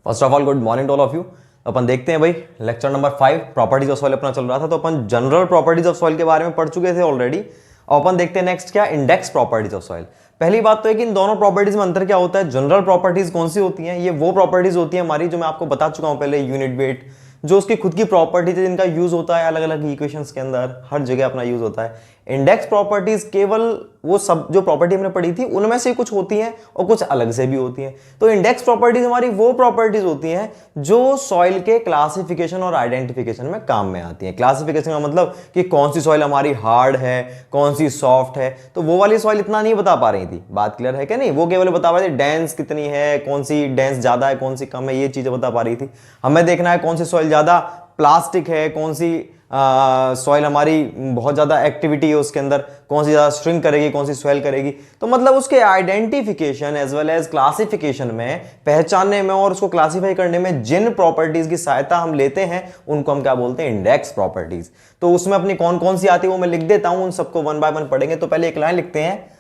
First of all good morning to all of you. अपन देखते हैं भाई lecture number 5 properties of soil अपना चल रहा था, तो अपन जनरल प्रॉपर्टीज ऑफ सॉइल के बारे में पढ़ चुके थे ऑलरेडी। और अपन देखते हैं नेक्स्ट क्या, इंडेक्स प्रॉपर्टीज ऑफ सॉइल। पहली बात तो है कि इन दोनों प्रॉपर्टीज में अंतर क्या होता है। जनरल प्रॉपर्टीज कौन सी होती हैं, ये वो प्रॉपर्टीज होती है हमारी जो मैं आपको बता चुका हूं पहले, यूनिट वेट, जो उसकी खुद की प्रॉपर्टीज है जिनका यूज होता है अलग अलग इक्वेशंस के अंदर, हर जगह अपना यूज होता है। इंडेक्स प्रॉपर्टीज केवल वो सब जो प्रॉपर्टी हमने पढ़ी थी उनमें से कुछ होती हैं और कुछ अलग से भी होती हैं। तो इंडेक्स प्रॉपर्टीज हमारी वो प्रॉपर्टीज होती हैं जो सॉइल के क्लासिफिकेशन और आइडेंटिफिकेशन में काम में आती हैं। क्लासिफिकेशन का मतलब कि कौन सी सॉइल हमारी हार्ड है, कौन सी सॉफ्ट है। तो वो वाली सॉइल इतना नहीं बता पा रही थी, बात क्लियर है क्या नहीं, वो केवल बता पा रही थी डेंस कितनी है, कौन सी डेंस ज्यादा है, कौन सी कम है, ये चीजें बता पा रही थी। हमें देखना है कौन सी सॉइल ज्यादा प्लास्टिक है, कौन सी सॉइल हमारी बहुत ज़्यादा एक्टिविटी है उसके अंदर, कौन सी ज़्यादा श्रिंक करेगी, कौन सी स्वेल करेगी। तो मतलब उसके identification as well as classification में, पहचानने में और उसको क्लासिफाई करने में जिन प्रॉपर्टीज की सहायता हम लेते हैं उनको हम क्या बोलते हैं, इंडेक्स प्रॉपर्टीज। तो उसमें अपनी कौन कौन सी आती है वो मैं लिख देता हूं, उन सबको वन बाय वन पढ़ेंगे। तो पहले एक लाइन लिखते हैं,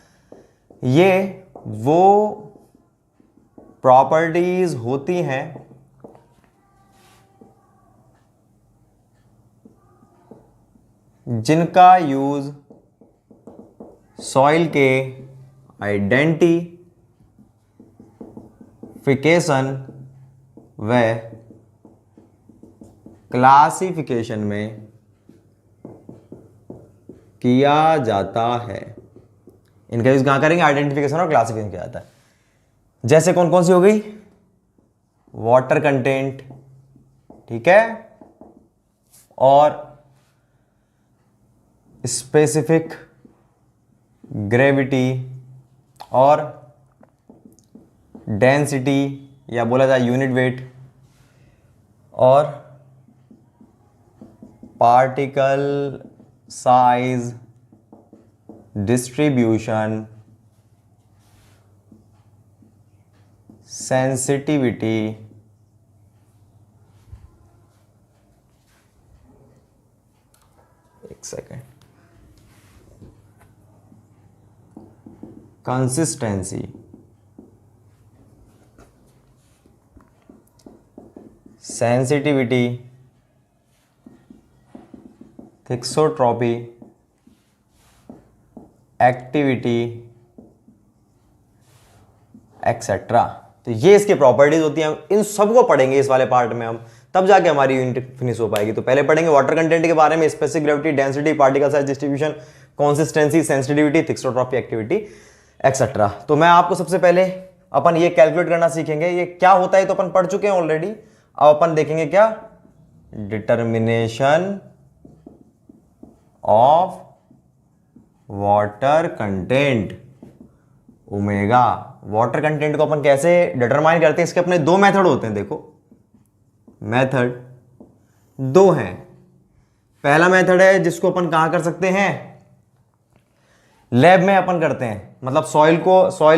ये वो प्रॉपर्टीज होती हैं जिनका यूज सॉइल के आइडेंटिफिकेशन व क्लासिफिकेशन में किया जाता है। इनका यूज कहां करेंगे, आइडेंटिफिकेशन और क्लासिफिकेशन किया जाता है। जैसे कौन कौन सी हो गई, वाटर कंटेंट, ठीक है, और स्पेसिफिक ग्रेविटी और डेंसिटी या बोला जाए यूनिट वेट और पार्टिकल साइज डिस्ट्रीब्यूशन, सेंसिटिविटी, एक second, consistency, sensitivity, thixotropy, activity etcetera. तो ये इसकी प्रॉपर्टीज होती हैं। इन सबको पढ़ेंगे इस वाले पार्ट में हम, तब जाके हमारी यूनिट फिनिश हो पाएगी। तो पहले पढ़ेंगे वाटर कंटेंट के बारे में, specific gravity, density, particle size distribution, consistency, sensitivity, thixotropy, activity etcetera. तो मैं आपको सबसे पहले अपन ये कैलकुलेट करना सीखेंगे, ये क्या होता है तो अपन पढ़ चुके हैं ऑलरेडी। अब अपन देखेंगे क्या, determination of water content omega. Water content को अपन कैसे डिटरमाइन करते हैं, इसके अपने दो मेथड होते हैं। देखो मेथड दो हैं। पहला मेथड है जिसको अपन कहां कर सकते हैं, लैब में अपन करते हैं। मतलब सॉइल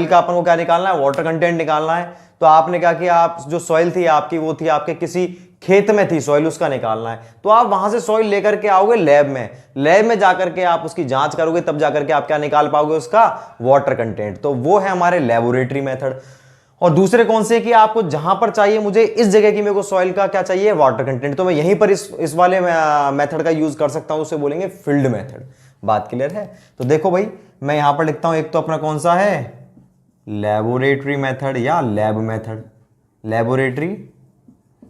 का अपन को क्या निकालना है, वाटर कंटेंट निकालना है। तो आपने क्या किया, आप जो सॉइल थी आपकी, वो थी आपके किसी खेत में थी सॉइल, उसका निकालना है। तो आप वहां से सॉइल लेकर के आओगे लैब में, लैब में जाकर के आप उसकी जांच करोगे, तब जाकर के आप क्या निकाल पाओगे, उसका वाटर कंटेंट। तो वो है हमारे लेबोरेटरी मेथड। और दूसरे कौन से कि आपको जहां पर चाहिए, मुझे इस जगह की मेरे को सॉइल का क्या चाहिए, वाटर कंटेंट, तो मैं यहीं पर इस वाले मेथड का यूज कर सकता हूं, उसे बोलेंगे फील्ड मेथड। बात क्लियर है। तो देखो भाई मैं यहां पर लिखता हूं, एक तो अपना कौन सा है, लेबोरेटरी मेथड या लैब मेथड, लेबोरेटरी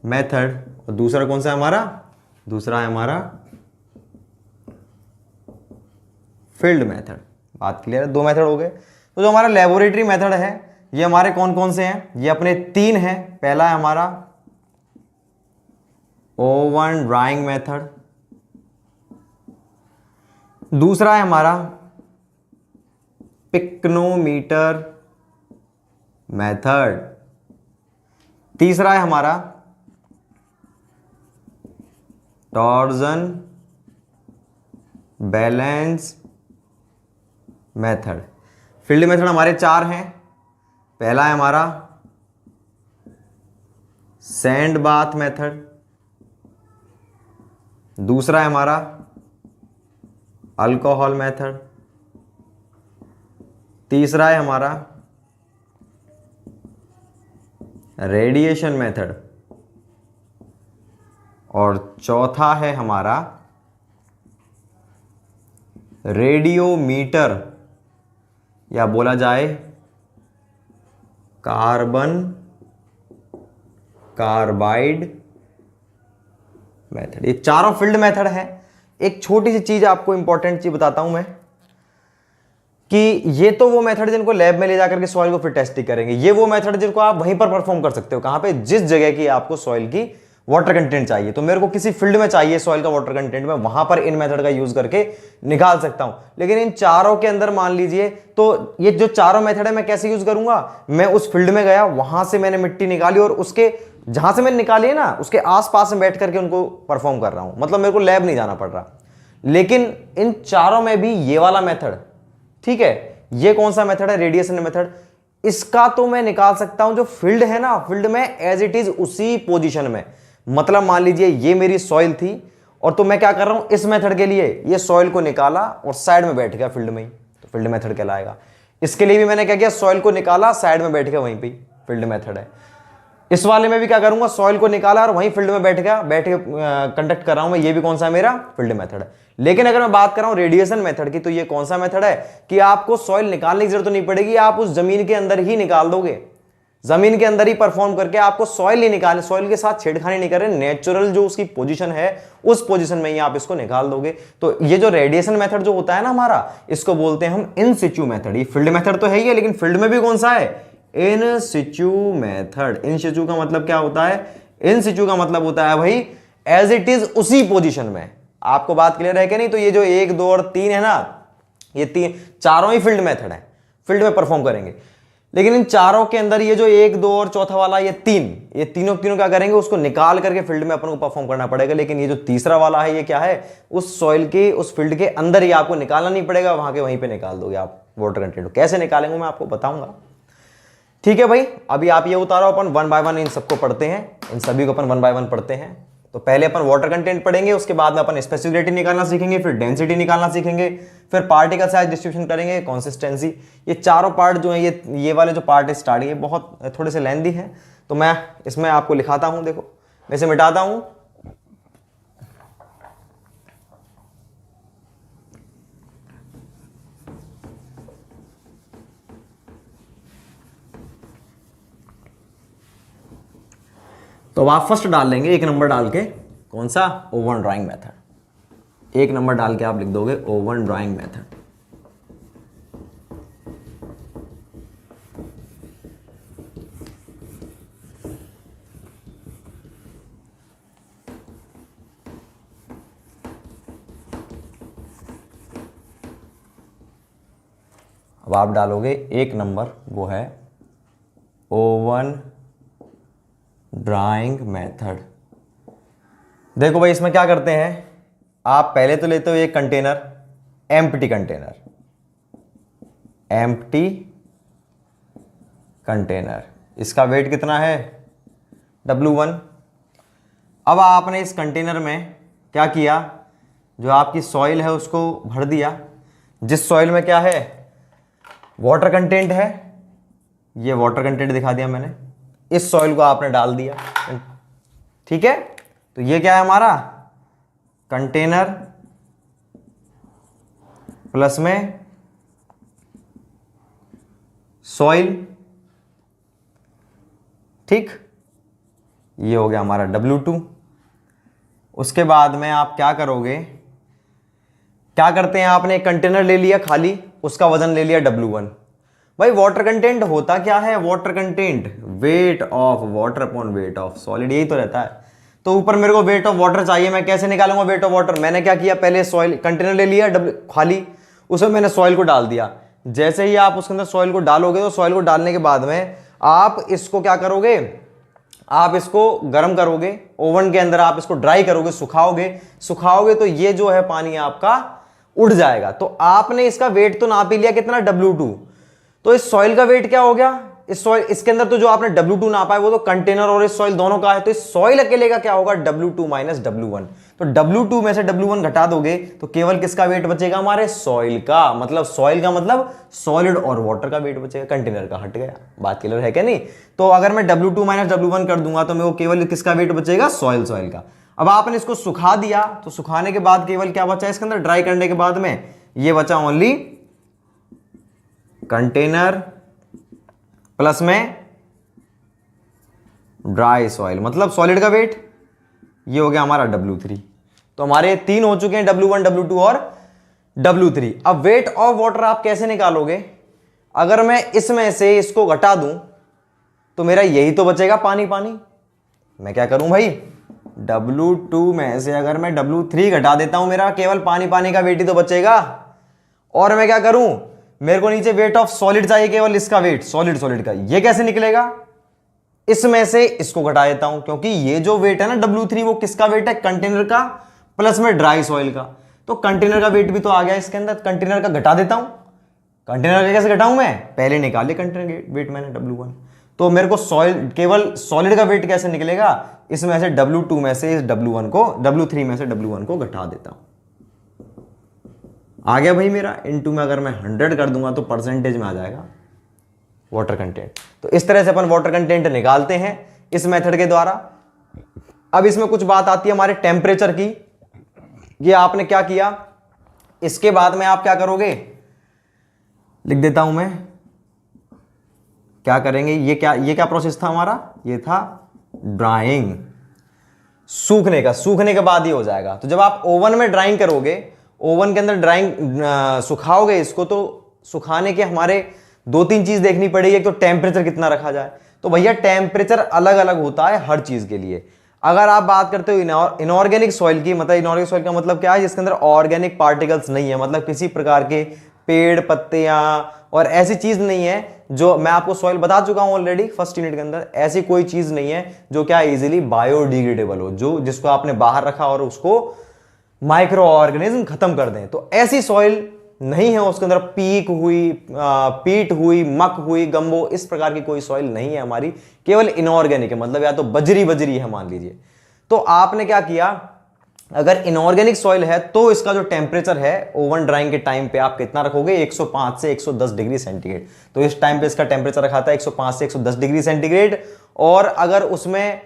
मेथड। और दूसरा कौन सा है हमारा, दूसरा है हमारा फील्ड मेथड। बात क्लियर है, दो मेथड हो गए। तो जो हमारा लेबोरेटरी मेथड है ये हमारे कौन कौन से हैं, ये अपने तीन हैं। पहला है हमारा ओवन ड्राइंग मेथड, दूसरा है हमारा पिक्नोमीटर मेथड, तीसरा है हमारा torsion balance method. Field method हमारे चार हैं। पहला है हमारा सैंड बाथ मेथड, दूसरा है हमारा अल्कोहल मेथड, तीसरा है हमारा रेडिएशन मेथड और चौथा है हमारा रेडियोमीटर, या बोला जाए कार्बन कार्बाइड मेथड। ये चारों फील्ड मेथड है। एक छोटी सी चीज आपको इंपॉर्टेंट चीज बताता हूं मैं कि ये तो वो मेथड जिनको लैब में ले जाकर के सॉइल को फिर टेस्टिंग करेंगे, ये वो मेथड जिनको आप वहीं पर परफॉर्म कर सकते हो। कहां पे? जिस जगह की आपको सॉइल की वाटर कंटेंट चाहिए। तो मेरे को किसी फील्ड में चाहिए सॉइल का वाटर कंटेंट, में वहां पर इन मेथड का यूज करके निकाल सकता हूं। लेकिन इन चारों के अंदर मान लीजिए, तो ये जो चारों मेथड है मैं कैसे यूज करूंगा? मैं उस फील्ड में गया, वहां से मैंने मिट्टी निकाली और उसके जहां से मैंने निकाली है ना, उसके आसपास में बैठ करके उनको परफॉर्म कर रहा हूं। मतलब मेरे को लैब नहीं जाना पड़ रहा। लेकिन इन चारों में भी ये वाला मेथड, ठीक है, ये कौन सा मेथड है? Radiation method. इसका तो मैं निकाल सकता हूं जो फील्ड है ना, फील्ड में एज इट इज उसी पोजीशन में। मतलब मान लीजिए ये मेरी सॉइल थी, और तो मैं क्या कर रहा हूं इस मेथड के लिए, ये सॉइल को निकाला और साइड में बैठ गया फील्ड में ही, तो फील्ड मेथड कहलाएगा। इसके लिए भी मैंने क्या किया? सॉइल को निकाला, साइड में बैठ गया, वहीं पे फील्ड मेथड है। इस वाले में भी क्या करूंगा? सॉइल को निकाला और वहीं फील्ड में बैठ गया, बैठ के कंडक्ट कर रहा हूं मैं, ये भी कौन सा है? मेरा फील्ड मेथड है। लेकिन अगर मैं बात कर रहा हूं रेडिएशन मेथड की, तो ये कौन सा मेथड है कि आपको सॉइल निकालने की जरूरत नहीं पड़ेगी, आप उस जमीन के अंदर ही निकाल दोगे। जमीन के अंदर ही परफॉर्म करके आपको सॉइल नहीं निकालने, सॉइल के साथ छेड़खानी नहीं कर रहे, नेचुरल जो उसकी पोजीशन है उस पोजीशन में ही आप इसको निकाल दोगे। तो ये जो रेडिएशन मेथड जो होता है ना हमारा, इसको बोलते हैं हम इन सिचु मेथड। ये फील्ड मेथड तो है ही है, लेकिन फील्ड में भी कौन सा है? इन सिचु मेथड। इन सिचु का मतलब क्या होता है? इन सिचु का मतलब होता है भाई एज इट इज उसी पोजीशन में। आपको बात क्लियर है कि नहीं? तो ये जो 1, 2 और 3 है ना, ये तीन चारों ही फील्ड मेथड है, फील्ड में परफॉर्म करेंगे। लेकिन इन चारों के अंदर ये जो 1, 2 और चौथा वाला ये तीनों क्या करेंगे? उसको निकाल करके फील्ड में अपन को परफॉर्म करना पड़ेगा। लेकिन ये जो तीसरा वाला है, ये क्या है? उस सॉइल के, उस फील्ड के अंदर ही आपको निकालना नहीं पड़ेगा, वहां के वहीं पे निकाल दोगे आप वाटर कंटेंट। कैसे निकालेंगे मैं आपको बताऊंगा, ठीक है भाई। अभी आप ये उतारो, अपन 1 बाय 1 इन सबको पढ़ते हैं, इन सभी को अपन 1 बाय 1 पढ़ते हैं। तो पहले अपन वाटर कंटेंट पढ़ेंगे, उसके बाद में अपन स्पेसिफिसिटी निकालना सीखेंगे, फिर डेंसिटी निकालना सीखेंगे, फिर पार्टिकल साइज डिस्ट्रीब्यूशन करेंगे, कंसिस्टेंसी। ये चारों पार्ट जो है, ये वाले जो पार्ट है स्टार्ट, ये बहुत थोड़े से लेंथी हैं, तो मैं इसमें आपको लिखाता हूं। देखो मैं इसे मिटाता हूं। तो आप फर्स्ट डाल लेंगे 1 नंबर डाल के, कौन सा? Oven drawing method. 1 नंबर डाल के आप लिख दोगे ओवन ड्राइंग मेथड। अब आप डालोगे 1 नंबर, वो है ओवन ड्राइंग मेथड। देखो भाई इसमें क्या करते हैं, आप पहले तो लेते हो एक container, empty container, empty container. इसका वेट कितना है? W1। अब आपने इस कंटेनर में क्या किया? जो आपकी सॉइल है उसको भर दिया। जिस सॉइल में क्या है? वाटर कंटेंट है, ये वाटर कंटेंट दिखा दिया मैंने। इस सॉइल को आपने डाल दिया, ठीक है। तो ये क्या है हमारा? कंटेनर प्लस में सॉइल, ठीक। ये हो गया हमारा W2। उसके बाद में आप क्या करोगे? क्या करते हैं, आपने एक कंटेनर ले लिया खाली, उसका वजन ले लिया W1। भाई वाटर कंटेंट होता क्या है? Water content weight of water upon weight of solid, यही तो रहता है। तो ऊपर मेरे को वेट ऑफ वाटर चाहिए, मैं कैसे निकालूंगा वेट ऑफ वाटर? मैंने क्या किया, पहले सॉइल कंटेनर ले लिया खाली, उसमें मैंने सॉइल को डाल दिया। जैसे ही आप उसके अंदर सॉइल को डालोगे, तो सॉइल को डालने के बाद में आप इसको क्या करोगे? आप इसको गर्म करोगे, ओवन के अंदर आप इसको ड्राई करोगे, सुखाओगे तो ये जो है पानी आपका उड़ जाएगा। तो आपने इसका वेट तो नाप ही लिया, कितना? W2। तो इस सॉइल का वेट क्या हो गया? इस सॉइल, इसके अंदर तो जो आपने W2 नापा है वो तो कंटेनर और इस सॉइल दोनों का है, तो इस सॉइल अकेले का क्या होगा? W2 minus W1। तो W2 में से W1 घटा दोगे तो केवल किसका वेट बचेगा? हमारे सॉइल का। मतलब सॉइल का मतलब सॉलिड और वाटर का वेट बचेगा, कंटेनर का हट गया। बात क्लियर है क्या नहीं? तो अगर मैं W2 माइनस W1 कर दूंगा तो मेरे को केवल किसका वेट बचेगा? सॉइल का। अब आपने इसको सुखा दिया तो सुखाने के बाद केवल क्या बचा इसके अंदर, ड्राई करने के बाद में ये बचा ओनली कंटेनर प्लस में ड्राई सॉइल, मतलब सॉलिड का वेट ये हो गया हमारा W3। तो हमारे 3 हो चुके हैं, W1 W2 और W3। अब वेट ऑफ वाटर आप कैसे निकालोगे, अगर मैं इसमें से इसको घटा दूं तो मेरा यही तो बचेगा पानी पानी। मैं क्या करूं भाई, W2 में से अगर मैं W3 घटा देता हूं, मेरा केवल पानी पानी का वेट ही तो बचेगा। और मैं क्या करूं, मेरे को नीचे वेट ऑफ सॉलिड चाहिए, केवल इसका वेट सॉलिड का। ये कैसे निकलेगा, इसमें से इसको घटा देता हूं, क्योंकि ये जो वेट है ना W3 वो किसका वेट है, कंटेनर का प्लस में ड्राई सॉइल का। तो कंटेनर का वेट भी तो आ गया इसके अंदर, कंटेनर का घटा देता हूं। कंटेनर का कैसे घटाऊं, मैं पहले निकाले कंटेनर वेट मैंने W1, तो मेरे को सॉइल केवल सॉलिड का वेट कैसे निकलेगा, इसमें से W2 में से इस W3 में से W1 को घटा देता हूं। आ गया भाई मेरा, इनटू में अगर मैं 100 कर दूंगा तो परसेंटेज में आ जाएगा वाटर कंटेंट। तो इस तरह से अपन वाटर कंटेंट निकालते हैं इस मेथड के द्वारा। अब इसमें कुछ बात आती है हमारे टेम्परेचर की। ये आपने क्या किया, इसके बाद में आप क्या करोगे, लिख देता हूं मैं, क्या करेंगे, ये क्या प्रोसेस था हमारा, ये था ड्राइंग, सूखने का। सूखने के बाद ही हो जाएगा। तो जब आप ओवन में ड्राइंग करोगे, ओवन के अंदर ड्राइंग सुखाओगे इसको, तो सुखाने के हमारे 2-3 चीज देखनी पड़ेगी। एक तो टेम्परेचर कितना रखा जाए, तो भैया टेम्परेचर अलग अलग होता है हर चीज के लिए। अगर आप बात करते हो इनऑर्गेनिक सॉइल की, मतलब इनऑर्गेनिक सॉइल का मतलब क्या है, जिसके अंदर ऑर्गेनिक पार्टिकल्स नहीं है, मतलब किसी प्रकार के पेड़ पत्तियां और ऐसी चीज नहीं है, जो मैं आपको सॉइल बता चुका हूं ऑलरेडी फर्स्ट यूनिट के अंदर, ऐसी कोई चीज नहीं है जो क्या इजीली बायोडिग्रेडेबल हो, जो जिसको आपने बाहर रखा और उसको माइक्रो ऑर्गेनिज्म खत्म कर दें। तो ऐसी सॉइल नहीं है, उसके अंदर पीट हुई, मक हुई, गंबो, इस प्रकार की कोई सॉइल नहीं है हमारी, केवल इनऑर्गेनिक है, मतलब या तो बजरी है मान लीजिए। तो आपने क्या किया, अगर इनऑर्गेनिक सॉइल है तो इसका जो टेम्परेचर है ओवन ड्राइंग के टाइम पे आप कितना रखोगे, 105 से 110 डिग्री सेंटीग्रेड। तो इस टाइम पे इसका टेम्परेचर रखा था 105 से 110 डिग्री सेंटीग्रेड। और अगर उसमें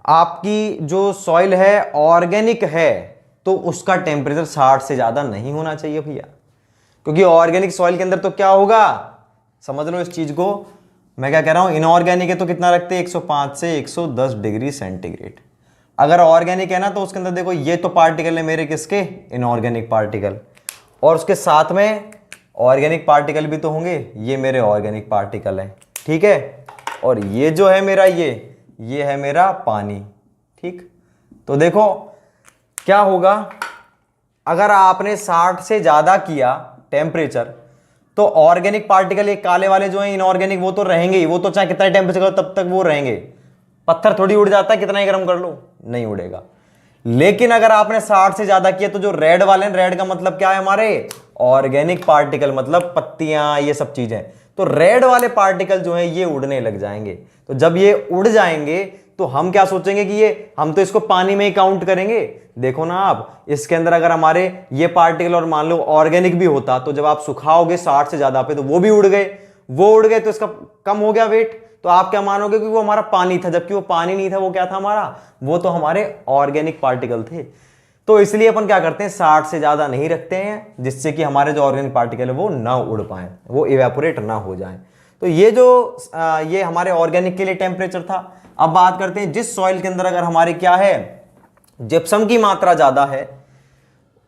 आपकी जो सॉइल है ऑर्गेनिक है तो उसका टेम्परेचर 60 से ज्यादा नहीं होना चाहिए भैया, क्योंकि ऑर्गेनिक सॉइल के अंदर तो क्या होगा, समझ लो इस चीज को मैं क्या कह रहा हूं, इनऑर्गेनिक है तो कितना रखते हैं, 105 से 110 डिग्री सेंटीग्रेड। अगर ऑर्गेनिक है ना तो उसके अंदर देखो ये तो पार्टिकल है मेरे किसके, इनऑर्गेनिक पार्टिकल, और उसके साथ में ऑर्गेनिक पार्टिकल भी तो होंगे, ये मेरे ऑर्गेनिक पार्टिकल है, ठीक है। और ये जो है मेरा ये है मेरा पानी, ठीक। तो देखो क्या होगा, अगर आपने 60 से ज्यादा किया टेम्परेचर तो ऑर्गेनिक पार्टिकल ये काले वाले जो हैं इनऑर्गेनिक वो तो रहेंगे ही, वो तो चाहे कितना टेम्परेचर करो तब तक वो रहेंगे। पत्थर थोड़ी उड़ जाता है, कितना ही गर्म कर लो नहीं उड़ेगा। लेकिन अगर आपने 60 से ज्यादा किया तो जो रेड वाले हैं, रेड का मतलब क्या है हमारे ऑर्गेनिक पार्टिकल, मतलब पत्तियां ये सब चीजें, तो रेड वाले पार्टिकल जो हैं ये उड़ने लग जाएंगे। तो जब ये उड़ जाएंगे तो हम क्या सोचेंगे कि हम तो इसको पानी में ही काउंट करेंगे। देखो ना आप, इसके अंदर अगर हमारे ये पार्टिकल और मान लो ऑर्गेनिक भी होता तो जब आप सुखाओगे 60 से ज्यादा पे तो वो भी उड़ गए तो इसका कम हो गया वेट, तो आप क्या मानोगे कि वो हमारा पानी था, जबकि वो पानी नहीं था, वो क्या था हमारा, वो तो हमारे ऑर्गेनिक पार्टिकल थे। तो इसलिए अपन क्या करते हैं 60 से ज्यादा नहीं रखते हैं, जिससे कि हमारे जो ऑर्गेनिक पार्टिकल है वो ना उड़ पाए, वो इवेपोरेट ना हो जाए। तो ये हमारे ऑर्गेनिक के लिए टेम्परेचर था। अब बात करते हैं जिस सॉइल के अंदर अगर हमारे क्या है जिप्सम की मात्रा ज्यादा है,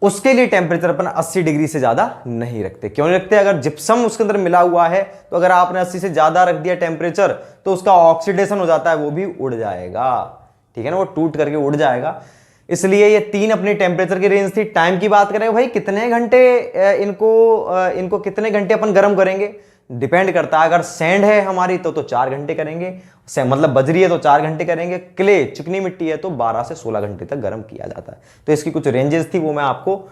उसके लिए टेम्परेचर अपन 80 डिग्री से ज्यादा नहीं रखते। क्यों नहीं रखते, अगर जिप्सम उसके अंदर मिला हुआ है तो अगर आपने 80 से ज्यादा रख दिया टेम्परेचर तो उसका ऑक्सीडेशन हो जाता है, वो भी उड़ जाएगा, ठीक है ना, वो टूट करके उड़ जाएगा। इसलिए ये 3 अपनी टेम्परेचर की रेंज थी। टाइम की बात करें भाई, कितने घंटे इनको कितने घंटे अपन गर्म करेंगे, डिपेंड करता है। अगर सैंड है हमारी तो 4 घंटे करेंगे, मतलब बजरी है तो 4 घंटे करेंगे, क्ले चिकनी मिट्टी है तो 12 से 16 घंटे तक गर्म किया जाता है। तो इसकी कुछ रेंजेस थी, वो मैं आपको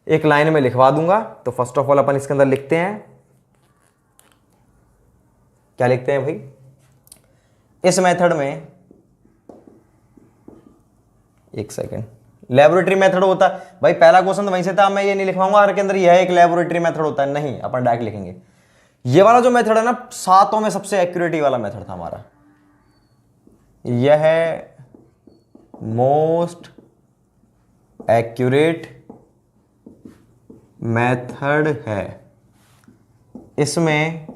एक लाइन में लिखवा दूंगा। तो फर्स्ट ऑफ ऑल अपन इसके अंदर लिखते हैं, क्या लिखते हैं भाई, इस मेथड में, एक सेकेंड, लेबोरेटरी मेथड होता है भाई। पहला क्वेश्चन तो वहीं से था, मैं ये नहीं लिखवाऊंगा हर के अंदर यह एक लेबोरेटरी मेथड होता है, नहीं, अपन डायरेक्ट लिखेंगे। ये वाला जो मेथड है ना, 7 में सबसे एक्यूरेट वाला मेथड था हमारा, यह है मोस्ट एक्यूरेट मेथड है। इसमें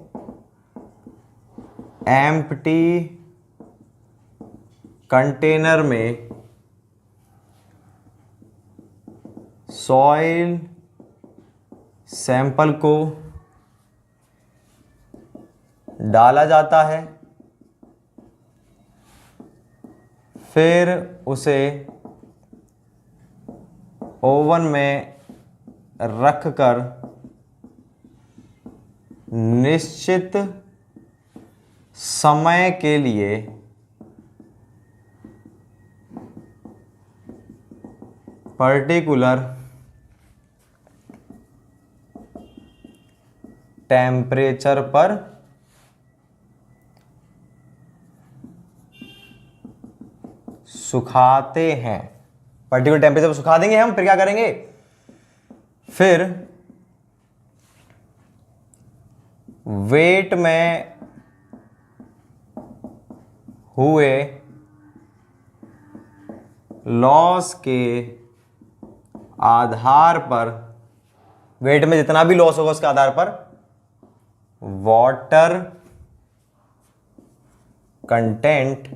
एम्प्टी कंटेनर में सॉइल सैंपल को डाला जाता है, फिर उसे ओवन में रखकर निश्चित समय के लिए पर्टिकुलर टेम्परेचर पर सुखाते हैं। पर्टिकुलर टेम्परेचर पर सुखा देंगे हम, फिर क्या करेंगे, फिर वेट में हुए लॉस के आधार पर, वेट में जितना भी लॉस होगा उसके आधार पर वाटर कंटेंट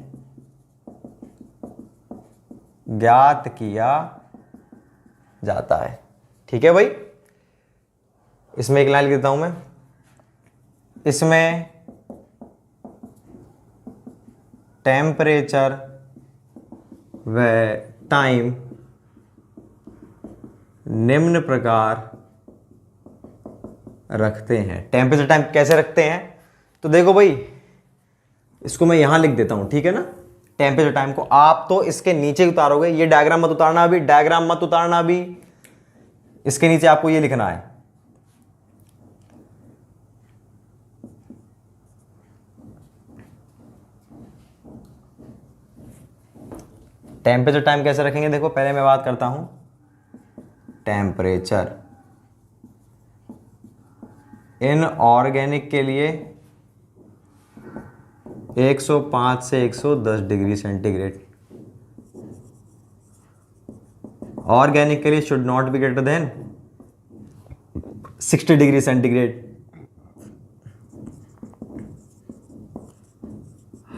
ज्ञात किया जाता है। ठीक है भाई, इसमें एक लाइन लिख देता हूं मैं। इसमें टेम्परेचर व टाइम निम्न प्रकार रखते हैं। टेम्परेचर टाइम कैसे रखते हैं, तो देखो भाई, इसको मैं यहां लिख देता हूं, ठीक है ना। टेम्परेचर टाइम को आप तो इसके नीचे उतारोगे, ये डायग्राम मत उतारना अभी, डायग्राम मत उतारना अभी, इसके नीचे आपको ये लिखना है। टेम्परेचर टाइम कैसे रखेंगे, देखो पहले मैं बात करता हूं। टेम्परेचर इन ऑर्गेनिक के लिए 105 से 110 डिग्री सेंटीग्रेड। ऑर्गेनिक के लिए should not be greater than 60 degree centigrade.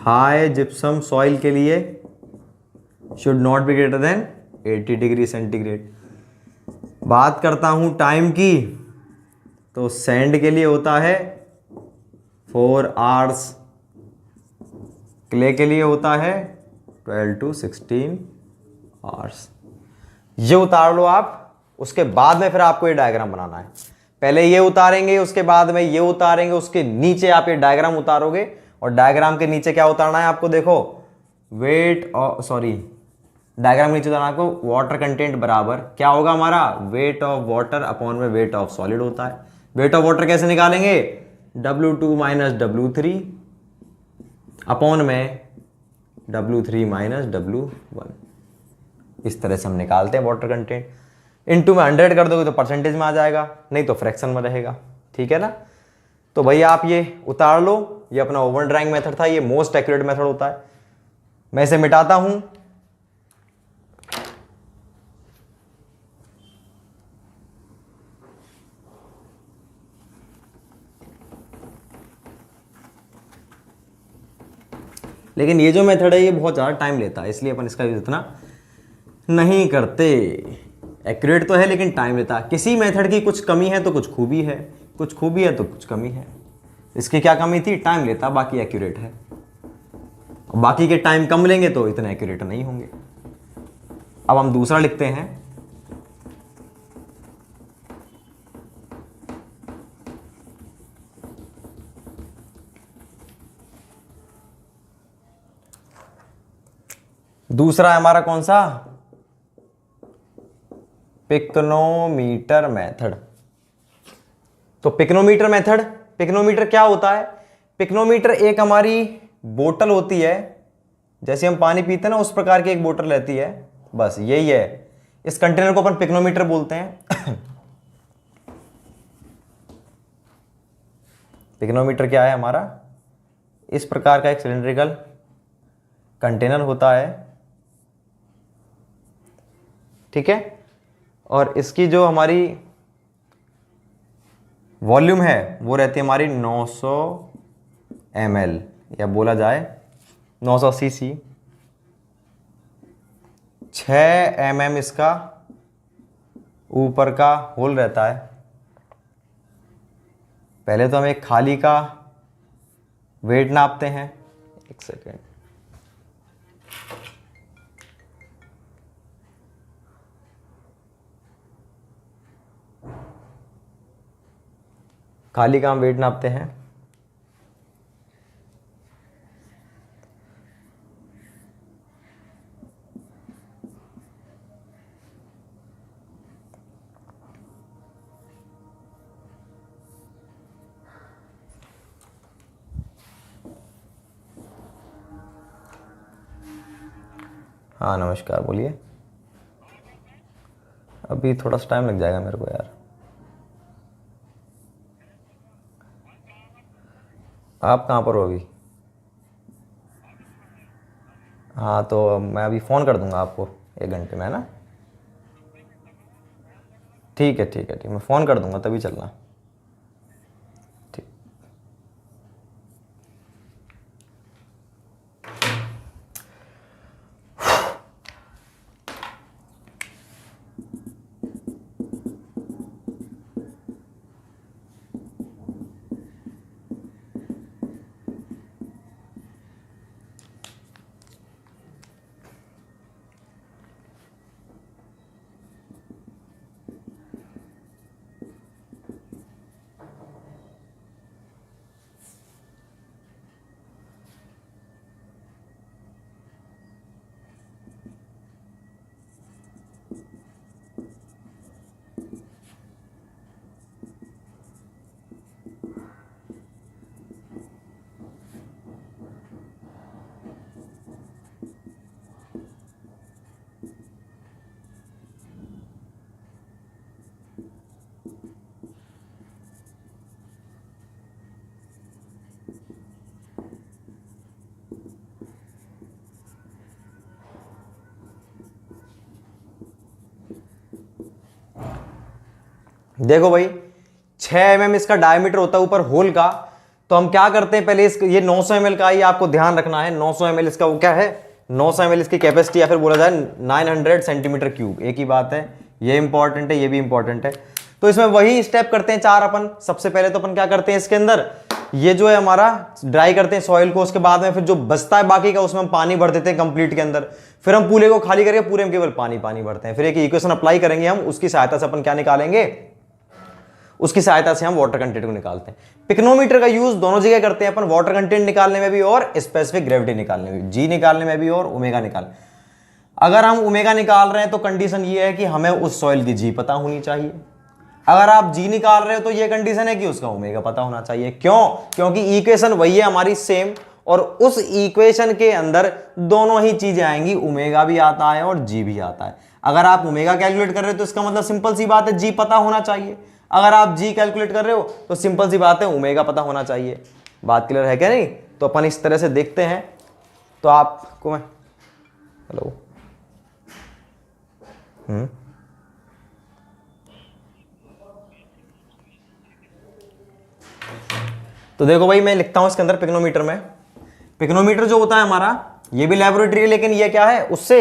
High gypsum soil के लिए should not be greater than 80 degree centigrade. बात करता हूं टाइम की, तो सैंड के लिए होता है 4 आवर्स, क्ले के लिए होता है 12 to 16 आवर्स। ये उतार लो आप, उसके बाद में फिर आपको ये डायग्राम बनाना है। पहले ये उतारेंगे, उसके बाद में ये उतारेंगे, उसके नीचे आप ये डायग्राम उतारोगे, और डायग्राम के नीचे क्या उतारना है आपको, देखो वेट और डायग्राम नीचे उतारना आपको, वाटर कंटेंट बराबर क्या होगा हमारा, वेट ऑफ वाटर अपॉन में वेट ऑफ सॉलिड होता है। वेट ऑफ वाटर कैसे निकालेंगे, W2 माइनस W3 अपॉन में W3 माइनस W1। इस तरह से हम निकालते हैं वाटर कंटेंट। इनटू में 100 कर दोगे तो परसेंटेज में आ जाएगा, नहीं तो फ्रैक्शन में रहेगा। ठीक है ना। तो भैया आप ये उतार लो, ये अपना ओवन ड्राइंग मेथड था, ये मोस्ट एक्यूरेट मेथड होता है। मैं इसे मिटाता हूं। लेकिन ये जो मेथड है ये बहुत ज़्यादा टाइम लेता है, इसलिए अपन इसका यूज इतना नहीं करते। एक्यूरेट तो है लेकिन टाइम लेता है। किसी मेथड की कुछ कमी है तो कुछ खूबी है, कुछ खूबी है तो कुछ कमी है। इसकी क्या कमी थी, टाइम लेता, बाकी एक्यूरेट है। बाकी के टाइम कम लेंगे तो इतने एक्यूरेट नहीं होंगे। अब हम दूसरा लिखते हैं। दूसरा है हमारा कौन सा, पिक्नोमीटर मेथड। तो पिक्नोमीटर मेथड, पिक्नोमीटर क्या होता है, पिक्नोमीटर एक हमारी बोतल होती है, जैसे हम पानी पीते हैं ना उस प्रकार की एक बोतल रहती है, बस यही है। इस कंटेनर को अपन पिक्नोमीटर बोलते हैं। पिक्नोमीटर क्या है हमारा, इस प्रकार का एक सिलिंड्रिकल कंटेनर होता है ठीक है, और इसकी जो हमारी वॉल्यूम है वो रहती है हमारी 900 ml, या बोला जाए 900 cc। 6 mm इसका ऊपर का होल रहता है। पहले तो हम एक खाली का वेट नापते हैं, एक सेकेंड। खाली का हम वेट नापते हैं। हाँ नमस्कार, बोलिए। अभी थोड़ा सा टाइम लग जाएगा मेरे को यार। आप कहाँ पर हो अभी? हाँ तो मैं अभी फ़ोन कर दूंगा आपको 1 घंटे में, है ना? ठीक है ठीक है ठीक, मैं फ़ोन कर दूंगा तभी चलना। ठीक। देखो भाई, 6 mm इसका डायमीटर होता है ऊपर होल का। तो हम क्या करते हैं, पहले ये 900 ml का, ये आपको ध्यान रखना है। 900 ml इसका वो क्या है, 900 ml इसकी कैपेसिटी, या फिर बोला जाए 900 सेंटीमीटर क्यूब, एक ही बात है। ये इंपॉर्टेंट है, ये भी इंपॉर्टेंट है। तो इसमें वही स्टेप करते हैं 4 अपन। सबसे पहले तो अपन क्या करते हैं, इसके अंदर ये जो है हमारा ड्राई करते हैं सॉइल को। उसके बाद में फिर जो बचता है बाकी का, उसमें हम पानी भर देते हैं कंप्लीट के अंदर। फिर हम पूरे को खाली करके पूरे में केवल पानी पानी भरते हैं। फिर एक इक्वेशन अप्लाई करेंगे हम, उसकी सहायता से अपन क्या निकालेंगे, उसकी सहायता से हम वाटर कंटेंट को निकालते हैं। पिक्नोमीटर का यूज दोनों जगह करते हैं अपन, वाटर कंटेंट निकालने में भी और स्पेसिफिक ग्रेविटी निकालने में भी, जी निकालने में भी और ओमेगा निकालने। अगर हम ओमेगा निकाल रहे हैं तो कंडीशन ये है कि हमें उस सॉइल की जी पता होनी चाहिए। अगर आप जी निकाल रहे हो तो ये कंडीशन है कि उसका ओमेगा पता होना चाहिए। क्यों? क्योंकि इक्वेशन वही है हमारी सेम, और उस इक्वेशन के अंदर दोनों ही चीजें आएंगी, ओमेगा भी आता है और जी भी आता है। अगर आप ओमेगा कैलकुलेट कर रहे हो तो इसका मतलब सिंपल सी बात है, जी पता होना चाहिए। अगर आप जी कैलकुलेट कर रहे हो तो सिंपल सी बात है, ओमेगा पता होना चाहिए। बात क्लियर है क्या नहीं? तो अपन इस तरह से देखते हैं। तो आपको मैं हेलो तो देखो भाई, मैं लिखता हूं इसके अंदर पिक्नोमीटर में। पिक्नोमीटर जो होता है हमारा, ये भी लेबोरेटरी है, लेकिन ये क्या है, उससे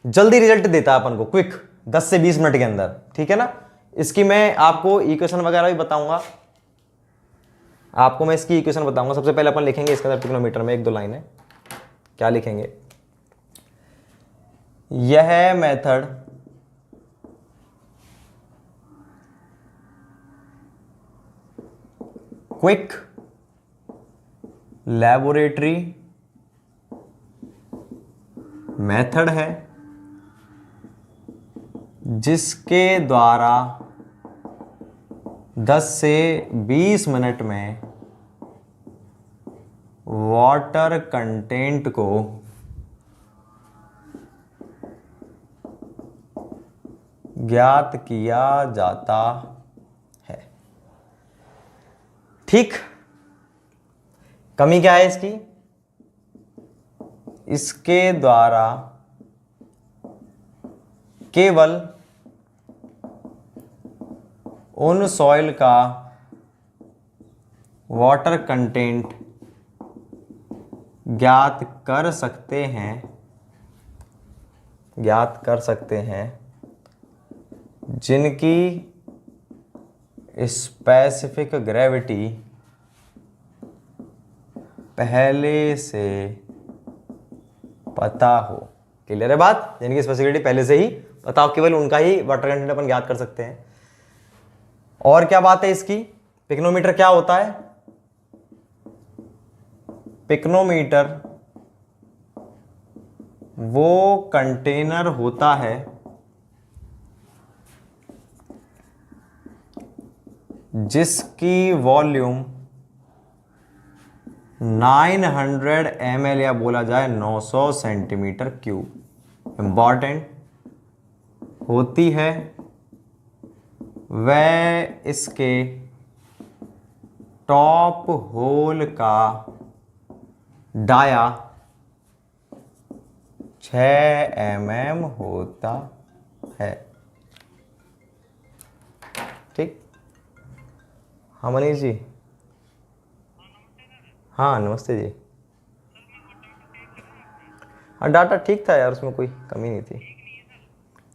जल्दी रिजल्ट देता है अपन को, क्विक, 10 से 20 मिनट के अंदर। ठीक है ना? इसकी मैं आपको इक्वेशन वगैरह भी बताऊंगा। आपको मैं इसकी इक्वेशन बताऊंगा। सबसे पहले अपन लिखेंगे इसके अंदर पिक्नोमीटर में 1-2 लाइन है। क्या लिखेंगे, यह मेथड क्विक लैबोरेटरी मेथड है जिसके द्वारा 10 से 20 मिनट में वाटर कंटेंट को ज्ञात किया जाता है। ठीक, कमी क्या है इसकी, इसके द्वारा केवल उन सॉइल का वाटर कंटेंट ज्ञात कर सकते हैं जिनकी स्पेसिफिक ग्रेविटी पहले से पता हो। क्लियर है बात? जिनकी स्पेसिफिक ग्रेविटी पहले से ही पता हो, केवल उनका ही वाटर कंटेंट अपन ज्ञात कर सकते हैं। और क्या बात है इसकी? पिक्नोमीटर क्या होता है? पिक्नोमीटर वो कंटेनर होता है जिसकी वॉल्यूम 900 ml या बोला जाए 900 सेंटीमीटर क्यूब इंपॉर्टेंट होती है, वह इसके टॉप होल का डाया 6 mm होता है। ठीक? हाँ मनीष जी। हाँ नमस्ते जी। हाँ डाटा ठीक था यार, उसमें कोई कमी नहीं थी।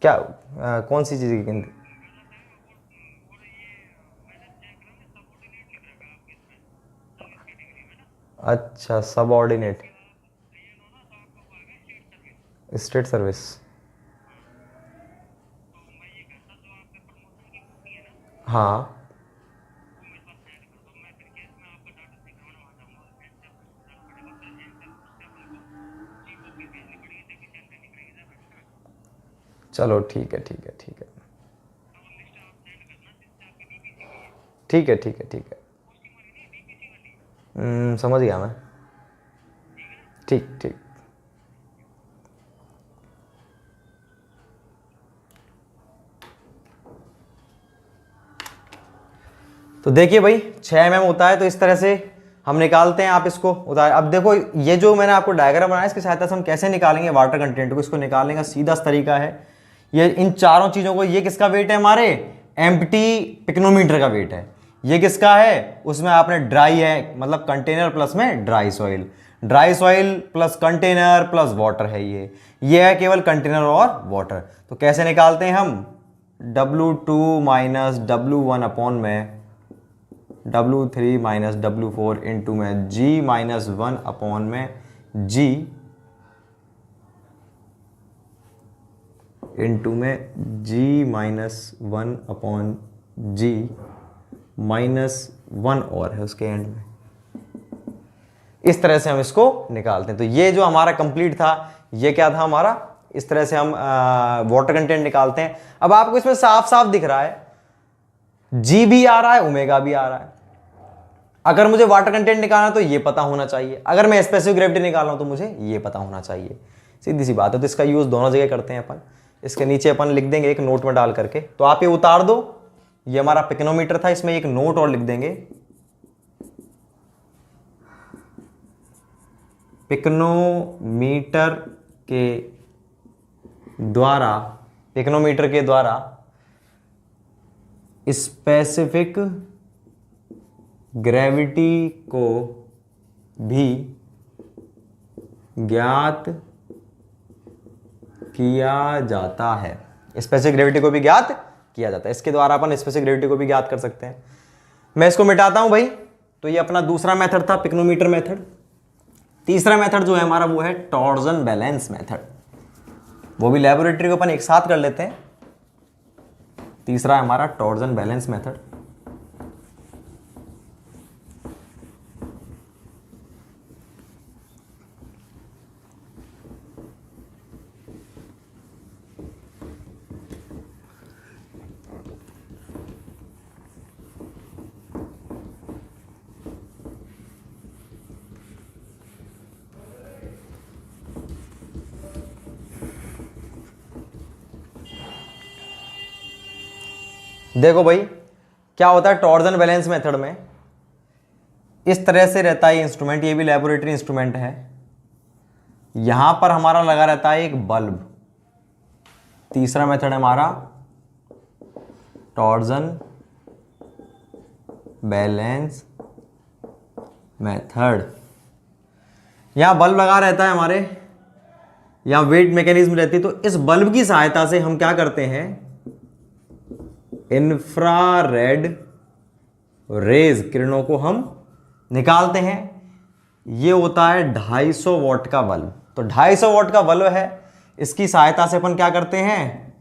क्या कौन सी चीज़ की गिनती? अच्छा सबऑर्डिनेट स्टेट सर्विस। हाँ चलो ठीक है ठीक है ठीक है ठीक है ठीक है ठीक है। समझ गया मैं। ठीक ठीक। तो देखिए भाई 6 mm होता है, तो इस तरह से हम निकालते हैं। आप इसको उतार, अब देखो ये जो मैंने आपको डायग्राम बनाया इसकी सहायता से हम कैसे निकालेंगे वाटर कंटेंट को। इसको निकालने का सीधा तरीका है, ये इन चारों चीजों को, ये किसका वेट है? हमारे एम्प्टी पिक्नोमीटर का वेट है। ये किसका है? उसमें आपने ड्राई है, मतलब कंटेनर प्लस में dry soil plus container plus water है। ये है केवल कंटेनर और वाटर। तो कैसे निकालते हैं हम? W2 माइनस W1 अपॉन में W3 माइनस W4 इंटू में G माइनस 1 अपॉन में G इंटू में G minus 1 upon G minus 1 और है उसके एंड में। इस तरह से हम इसको निकालते हैं। तो ये जो हमारा कंप्लीट था, ये क्या था हमारा? इस तरह से हम वाटर कंटेंट निकालते हैं। अब आपको इसमें साफ साफ दिख रहा है G भी आ रहा है, ओमेगा भी आ रहा है। अगर मुझे वाटर कंटेंट निकालना तो ये पता होना चाहिए, अगर मैं स्पेसिफिक ग्रेविटी निकाल रहा हूं तो मुझे ये पता होना चाहिए। सीधी सी बात है। तो इसका यूज दोनों जगह करते हैं अपन। इसके नीचे अपन लिख देंगे एक नोट में डाल करके, तो आप ये उतार दो। ये हमारा पिक्नोमीटर था, इसमें एक नोट और लिख देंगे, पिक्नोमीटर के द्वारा स्पेसिफिक ग्रेविटी को भी ज्ञात किया जाता है। स्पेसिफिक ग्रेविटी को भी ज्ञात किया जाता है। इसके द्वारा अपन स्पेसिफिक ग्रेविटी को भी ज्ञात कर सकते हैं। मैं इसको मिटाता हूं भाई। तो ये अपना दूसरा मेथड था, पिक्नोमीटर मेथड। तीसरा मेथड जो है हमारा वो है टॉर्जन बैलेंस मेथड। वो भी लेबोरेटरी को अपन एक साथ कर लेते हैं। तीसरा है हमारा टॉर्जन बैलेंस मेथड। देखो भाई क्या होता है टॉर्जन बैलेंस मेथड में, इस तरह से रहता है इंस्ट्रूमेंट। ये भी लेबोरेटरी इंस्ट्रूमेंट है। यहां पर हमारा लगा रहता है एक बल्ब। तीसरा मेथड है हमारा टॉर्जन बैलेंस मेथड। यहां बल्ब लगा रहता है हमारे, यहां वेट मैकेनिज्म रहती है, तो इस बल्ब की सहायता से हम क्या करते हैं, इंफ्रारेड रेज किरणों को हम निकालते हैं। ये होता है 250 वॉट का बल्ब। तो 250 वॉट का बल्ब है, इसकी सहायता से अपन क्या करते हैं,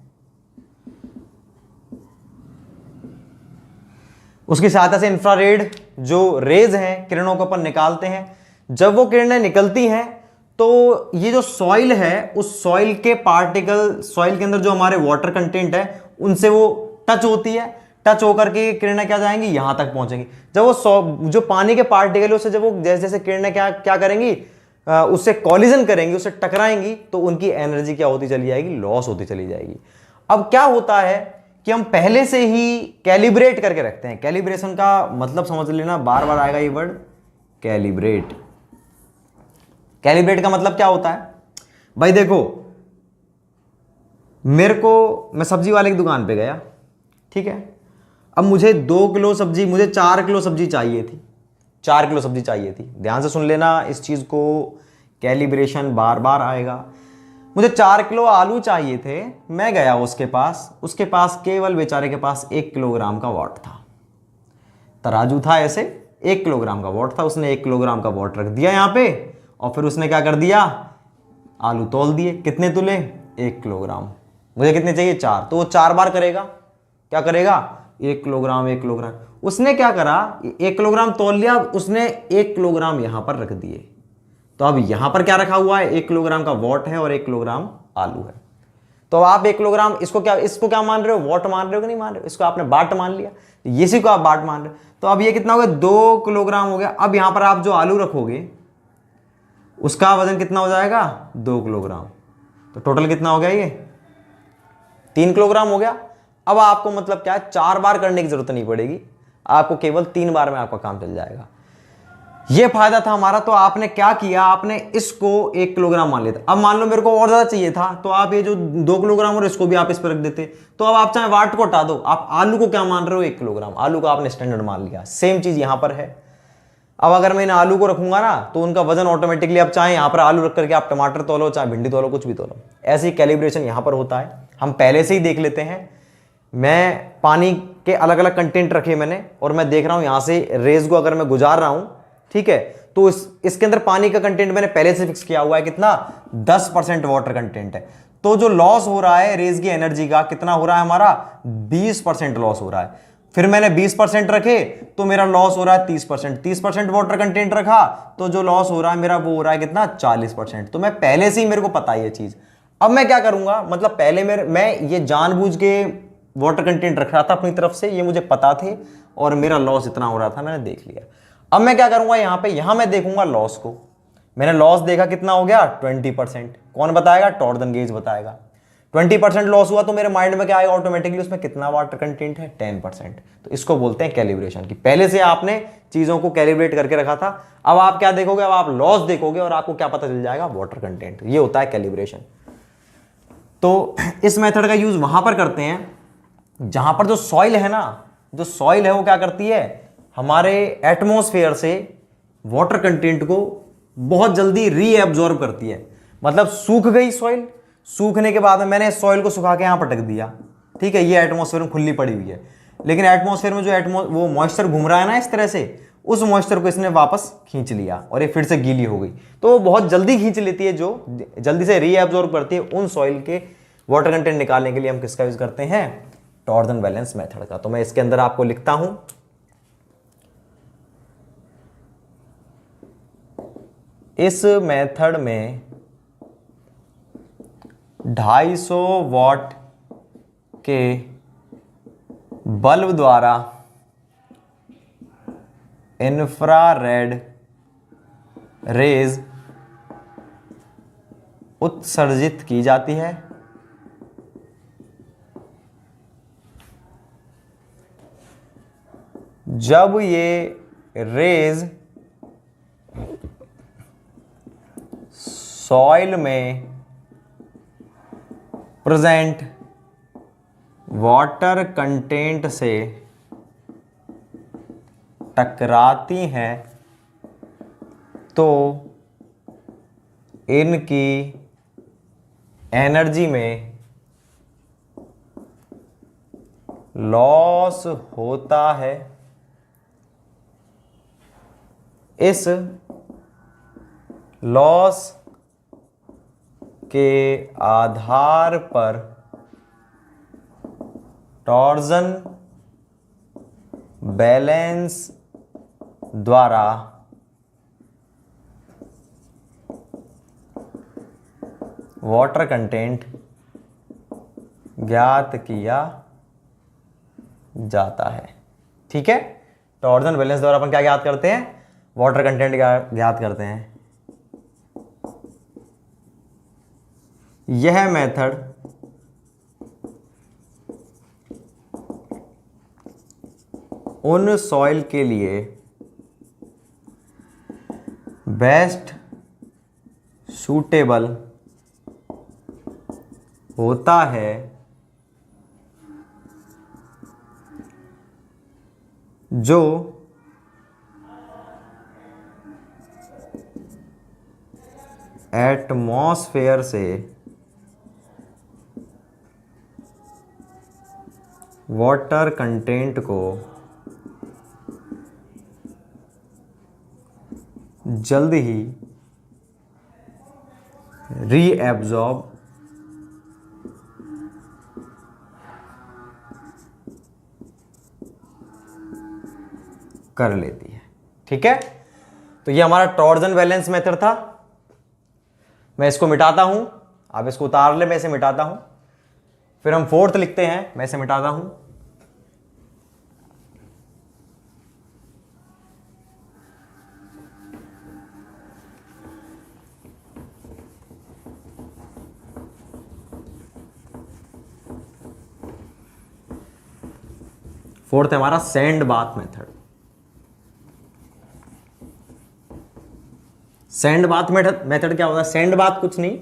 उसकी सहायता से इंफ्रारेड जो रेज हैं किरणों को अपन निकालते हैं। जब वो किरणें निकलती हैं तो ये जो सॉइल है, उस सॉइल के पार्टिकल, सॉइल के अंदर जो हमारे वाटर कंटेंट है उनसे वो टच होती है, टच होकर के किरणें क्या जाएंगी, यहां तक पहुंचेंगी। जब वो जो पानी के पार्टिकल उससे जब वो जैसे जैसे किरणें क्या करेंगी, उससे कॉलिजन करेंगी, उससे टकराएंगी, तो उनकी एनर्जी क्या होती चली जाएगी, लॉस होती चली जाएगी। अब क्या होता है कि हम पहले से ही कैलिब्रेट करके रखते हैं। कैलिब्रेशन का मतलब समझ लेना, बार बार आएगा ये वर्ड कैलिब्रेट। कैलिब्रेट का मतलब क्या होता है भाई, देखो मैं सब्जी वाले की दुकान पे गया, ठीक है, अब मुझे 2 किलो सब्जी, मुझे 4 किलो सब्जी चाहिए थी, 4 किलो सब्जी चाहिए थी। ध्यान से सुन लेना इस चीज को, कैलिब्रेशन बार बार आएगा। मुझे 4 किलो आलू चाहिए थे, मैं गया उसके पास केवल बेचारे के पास 1 किलोग्राम का वॉट था। तराजू था ऐसे, 1 किलोग्राम का वॉट था, उसने 1 किलोग्राम का वॉट रख दिया यहाँ पे, और फिर उसने क्या कर दिया, आलू तौल दिए। कितने तुले, 1 किलोग्राम। मुझे कितने चाहिए, 4, तो वो 4 बार करेगा, क्या करेगा, 1 किलोग्राम 1 किलोग्राम। उसने क्या करा, 1 किलोग्राम तौल लिया, उसने 1 किलोग्राम यहां पर रख दिए। तो अब यहां पर क्या रखा हुआ है, 1 किलोग्राम का वॉट है और 1 किलोग्राम आलू है। तो आप 1 किलोग्राम इसको क्या मान रहे हो, वॉट मान रहे हो कि नहीं मान रहे हो, इसको आपने बाट मान लिया, इसी को आप बाट मान रहे हो। तो अब ये कितना हो गया, 2 किलोग्राम हो गया। अब यहां पर आप जो आलू रखोगे उसका वजन कितना हो जाएगा, 2 किलोग्राम। तो टोटल कितना हो गया, ये 3 किलोग्राम हो गया। अब आपको मतलब क्या है, 4 बार करने की जरूरत नहीं पड़ेगी, आपको केवल 3 बार में आपका काम चल जाएगा। ये फायदा था हमारा। तो आपने क्या किया, आपने इसको 1 किलोग्राम मान लिया था। अब मान लो मेरे को और ज्यादा चाहिए था, तो आप ये जो 2 किलोग्राम और इसको भी आप इस पर रख देते। तो अब आप चाहे वाट को हटा दो, आप आलू को क्या मान रहे हो, 1 किलोग्राम, आलू का आपने स्टैंडर्ड मान लिया। सेम चीज यहां पर है। अब अगर मैं इन आलू को रखूंगा ना, तो उनका वजन ऑटोमेटिकली, अब चाहे यहां पर आलू रख करके आप टमाटर तोलो, चाहे भिंडी तोलो, कुछ भी तोलो, ऐसी कैलिब्रेशन यहां पर होता है। हम पहले से ही देख लेते हैं। मैं पानी के अलग अलग कंटेंट रखे मैंने, और मैं देख रहा हूं यहां से रेज को अगर मैं गुजार रहा हूं, ठीक है, तो इसके अंदर पानी का कंटेंट मैंने पहले से फिक्स किया हुआ है, कितना, 10% वाटर कंटेंट है। तो जो लॉस हो रहा है रेज की एनर्जी का, कितना हो रहा है हमारा, 20% लॉस हो रहा है। फिर मैंने 20% रखे तो मेरा लॉस हो रहा है 30%। 30% वाटर कंटेंट रखा तो जो लॉस हो रहा है मेरा, वो हो रहा है कितना, 40%। तो मैं पहले से ही, मेरे को पता है ये चीज। अब मैं क्या करूंगा, मतलब पहले मैं ये जानबूझ के वाटर कंटेंट रख रहा था अपनी तरफ से, ये मुझे पता थे, और मेरा लॉस इतना हो रहा था, मैंने देख लिया। अब मैं क्या करूंगा, यहां मैं देखूंगा लॉस को। मैंने लॉस देखा, कितना हो गया, 20%। कौन बताएगा, टॉर्जन गेज बताएगा। 20% लॉस हुआ तो मेरे माइंड में क्या आएगा ऑटोमेटिकली, उसमें कितना वाटर कंटेंट है, 10%। तो इसको बोलते हैं कैलिब्रेशन की। पहले से आपने चीजों को कैलिब्रेट करके रखा था। अब आप क्या देखोगे, अब आप लॉस देखोगे और आपको क्या पता चल जाएगा, वाटर कंटेंट। ये होता है कैलिब्रेशन। तो इस मेथड का यूज वहां पर करते हैं जहां पर जो सॉइल है ना, जो सॉइल है वो क्या करती है, हमारे एटमॉस्फेयर से वाटर कंटेंट को बहुत जल्दी रीएब्जॉर्ब करती है। मतलब सूख गई सॉइल, सूखने के बाद में मैंने सॉइल को सुखा के यहां पटक दिया, ठीक है, ये एटमॉस्फेयर में खुली पड़ी हुई है, लेकिन एटमॉस्फेयर में जो वो मॉइस्चर घूम रहा है ना इस तरह से, उस मॉइस्चर को इसने वापस खींच लिया और ये फिर से गीली हो गई। तो वो बहुत जल्दी खींच लेती है, जो जल्दी से रीएब्जॉर्ब करती है उन सॉइल के वाटर कंटेंट निकालने के लिए हम किसका यूज करते हैं, टॉर्जन बैलेंस मेथड का। तो मैं इसके अंदर आपको लिखता हूं, इस मेथड में 250 वॉट के बल्ब द्वारा इंफ्रारेड रेज उत्सर्जित की जाती है। जब ये रेज सॉइल में प्रेजेंट वाटर कंटेंट से टकराती हैं तो इनकी एनर्जी में लॉस होता है। इस लॉस के आधार पर टॉर्जन बैलेंस द्वारा वाटर कंटेंट ज्ञात किया जाता है। ठीक है, टॉर्जन बैलेंस द्वारा अपन क्या ज्ञात करते हैं? वाटर कंटेंट ज्ञात करते हैं। यह मेथड उन सॉइल के लिए बेस्ट सूटेबल होता है जो एटमॉस्फेयर से वाटर कंटेंट को जल्द ही रीएब्जॉर्ब कर लेती है। ठीक है, तो ये हमारा टॉर्जन बैलेंस मेथड था। मैं इसको मिटाता हूं, आप इसको उतार ले, मैं इसे मिटाता हूं, फिर हम फोर्थ लिखते हैं, मैं इसे मिटाता हूं। फोर्थ है हमारा sand bath method. Sand bath method क्या होता है? सैंड बाथ कुछ नहीं,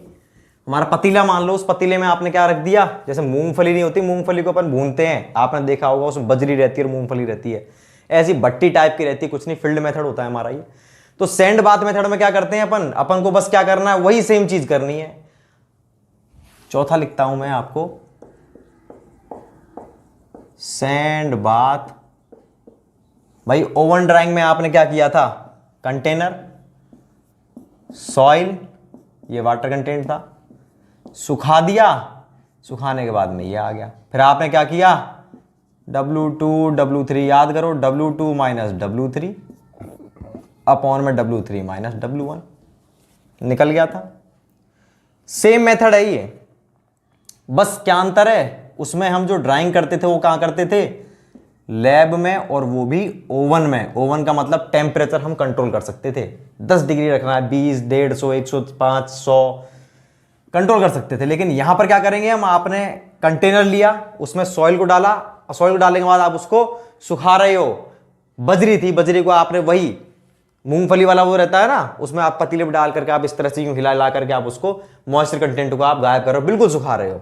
हमारा पतीला मान लो, उस पतीले में आपने क्या रख दिया, जैसे मूंगफली नहीं होती, मूंगफली को अपन भूनते हैं, आपने देखा होगा, उसमें बजरी रहती है और मूंगफली रहती है, ऐसी भट्टी टाइप की रहती है, कुछ नहीं, फील्ड मेथड होता है हमारा ये। तो सैंड बाथ मेथड में क्या करते हैं अपन को बस क्या करना है, वही सेम चीज करनी है। चौथा लिखता हूं मैं आपको, सैंड बाथ। भाई ओवन ड्राइंग में आपने क्या किया था? कंटेनर, सॉइल, ये वाटर कंटेंट था, सुखा दिया, सुखाने के बाद में ये आ गया। फिर आपने क्या किया? W2 W3 याद करो, W2 माइनस W3 अपॉन में W3 माइनस W1 निकल गया था। सेम मेथड है ये, बस क्या अंतर है, उसमें हम जो ड्राइंग करते थे वो कहां करते थे? लैब में, और वो भी ओवन में। ओवन का मतलब टेम्परेचर हम कंट्रोल कर सकते थे, 10 डिग्री रखना है, 20, 150, 105, 100 कंट्रोल कर सकते थे। लेकिन यहां पर क्या करेंगे हम, आपने कंटेनर लिया, उसमें सॉइल को डाला, और सॉइल को डालने के बाद आप उसको सुखा रहे हो। बजरी थी, बजरी को आपने वही मूंगफली वाला वो रहता है ना, उसमें आप पतीले में डाल करके आप इस तरह से यूं हिला ला करके आप उसको मॉइस्चर कंटेंट को आप गायब कर रहे हो, बिल्कुल सुखा रहे हो,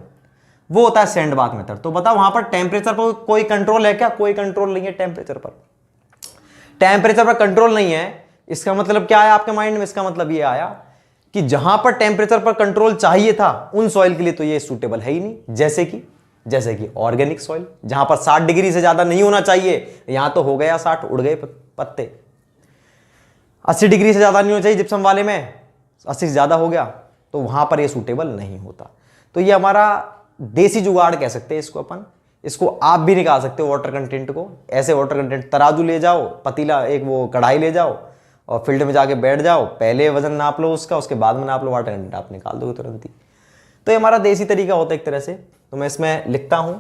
वो होता है सैंड बाथ मेथड। तो बताओ वहां पर टेम्परेचर पर कोई कंट्रोल है क्या? कोई कंट्रोल नहीं है टेम्परेचर पर। टेम्परेचर पर कंट्रोल नहीं है, इसका मतलब क्या है आपके माइंड में? इसका मतलब ये आया कि जहां पर टेम्परेचर पर कंट्रोल चाहिए था उन सॉइल के लिए तो ये सूटेबल है ही नहीं। जैसे कि ऑर्गेनिक सॉइल, जहां पर 60 डिग्री से ज्यादा नहीं होना चाहिए, यहां तो हो गया 60, उड़ गए पत्ते। 80 डिग्री से ज्यादा नहीं होना चाहिए जिप्सम वाले में, 80 से ज्यादा हो गया, तो वहां पर ये सूटेबल नहीं होता। तो ये हमारा देसी जुगाड़ कह सकते हैं इसको अपन। इसको आप भी निकाल सकते हो वाटर कंटेंट को, ऐसे वाटर कंटेंट तराजू ले जाओ, पतीला, एक वो कढ़ाई ले जाओ और फील्ड में जाके बैठ जाओ, पहले वजन नाप लो उसका, उसके बाद में नाप लो वाटर कंटेंट, आप निकाल दोगे तुरंत ही। तो ये हमारा देसी तरीका होता है एक तरह से। तो मैं इसमें लिखता हूं,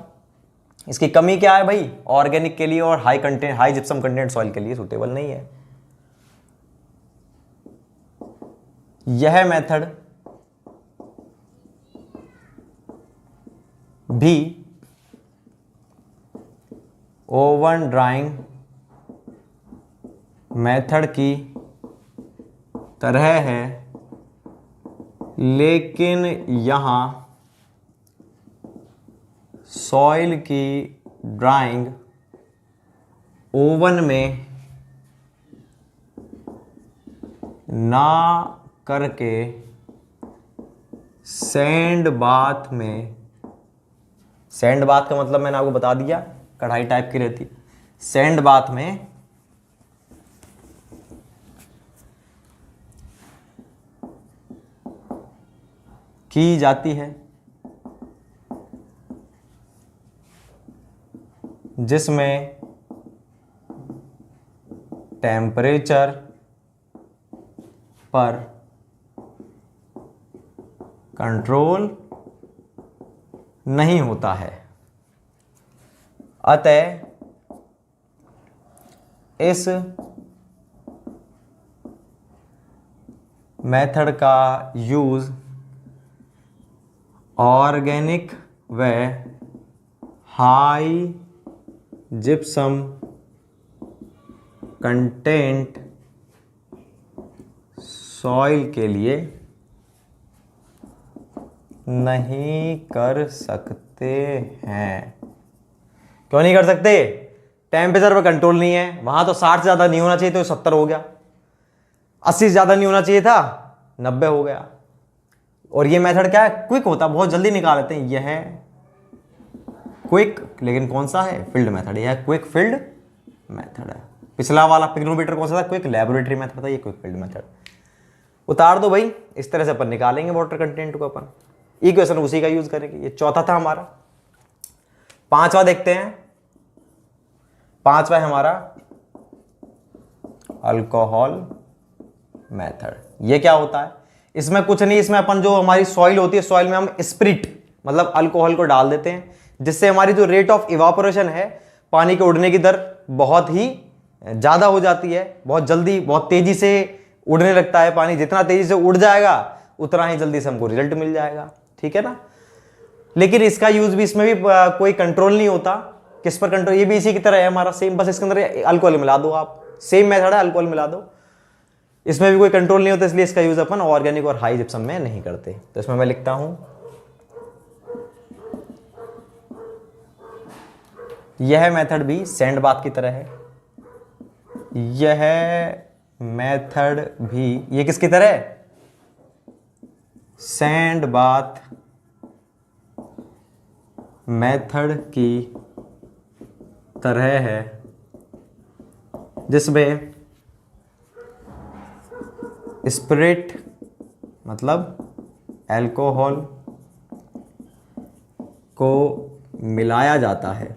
इसकी कमी क्या है भाई? ऑर्गेनिक के लिए और हाई जिप्सम कंटेंट सॉइल के लिए सूटेबल नहीं है। यह मेथड भी ओवन ड्राइंग मेथड की तरह है, लेकिन यहां सॉइल की ड्राइंग ओवन में ना करके सैंड बाथ में, सैंड बाथ का मतलब मैंने आपको बता दिया, कढ़ाई टाइप की रहती, सैंड बाथ में की जाती है, जिसमें टेम्परेचर पर कंट्रोल नहीं होता है। अतः इस मेथड का यूज ऑर्गेनिक व हाई जिप्सम कंटेंट सॉइल के लिए नहीं कर सकते हैं। क्यों नहीं कर सकते? टेम्परेचर पर कंट्रोल नहीं है। वहां तो 60 से ज़्यादा नहीं होना चाहिए तो 70 हो गया, 80 से ज़्यादा नहीं होना चाहिए था 90 हो गया। और ये मेथड क्या है? क्विक होता, बहुत जल्दी निकाल लेते हैं। यह है क्विक, लेकिन कौन सा है? Field method. यह क्विक फील्ड मेथड है। पिछला वाला पिग्नोमीटर कौन सा था? क्विक लेबोरेटरी मेथड था। ये क्विक फील्ड मेथड। उतार दो भाई। इस तरह से अपन निकालेंगे वाटर कंटेंट को। अपन इक्वेशन उसी का यूज करेंगे। ये चौथा था हमारा। पांचवा देखते हैं। पांचवा है हमारा अल्कोहल मेथड। ये क्या होता है? इसमें कुछ नहीं, इसमें अपन जो हमारी सॉइल होती है, सॉइल में हम स्पिरिट मतलब अल्कोहल को डाल देते हैं, जिससे हमारी जो रेट ऑफ इवापोरेशन है, पानी के उड़ने की दर बहुत ही ज़्यादा हो जाती है। बहुत जल्दी, बहुत तेज़ी से उड़ने लगता है पानी। जितना तेज़ी से उड़ जाएगा उतना ही जल्दी से हमको रिजल्ट मिल जाएगा। ठीक है ना? लेकिन इसका यूज भी, इसमें भी कोई कंट्रोल नहीं होता। किस पर कंट्रोल? ये भी इसी की तरह है हमारा सेम, बस इसके अंदर अल्कोहल मिला दो आप। सेम मेथड है, अल्कोहल मिला दो। इसमें भी कोई कंट्रोल नहीं होता, इसलिए इसका यूज अपन ऑर्गेनिक और हाई जिप्सम में नहीं करते। तो इसमें मैं लिखता हूं, यह मेथड भी सैंड बाथ की तरह है। यह मेथड भी, ये किसकी तरह है? सैंड बाथ मेथड की तरह है, जिसमें स्पिरिट मतलब अल्कोहल को मिलाया जाता है,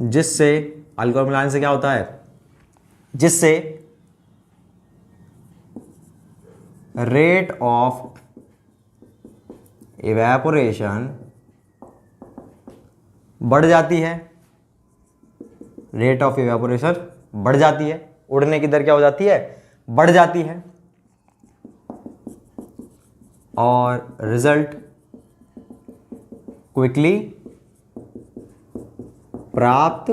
जिससे अल्कोहल मिलाने से क्या होता है? जिससे रेट ऑफ इवेपोरेशन बढ़ जाती है। रेट ऑफ इवेपोरेशन बढ़ जाती है। उड़ने की दर क्या हो जाती है? बढ़ जाती है। और रिजल्ट क्विकली प्राप्त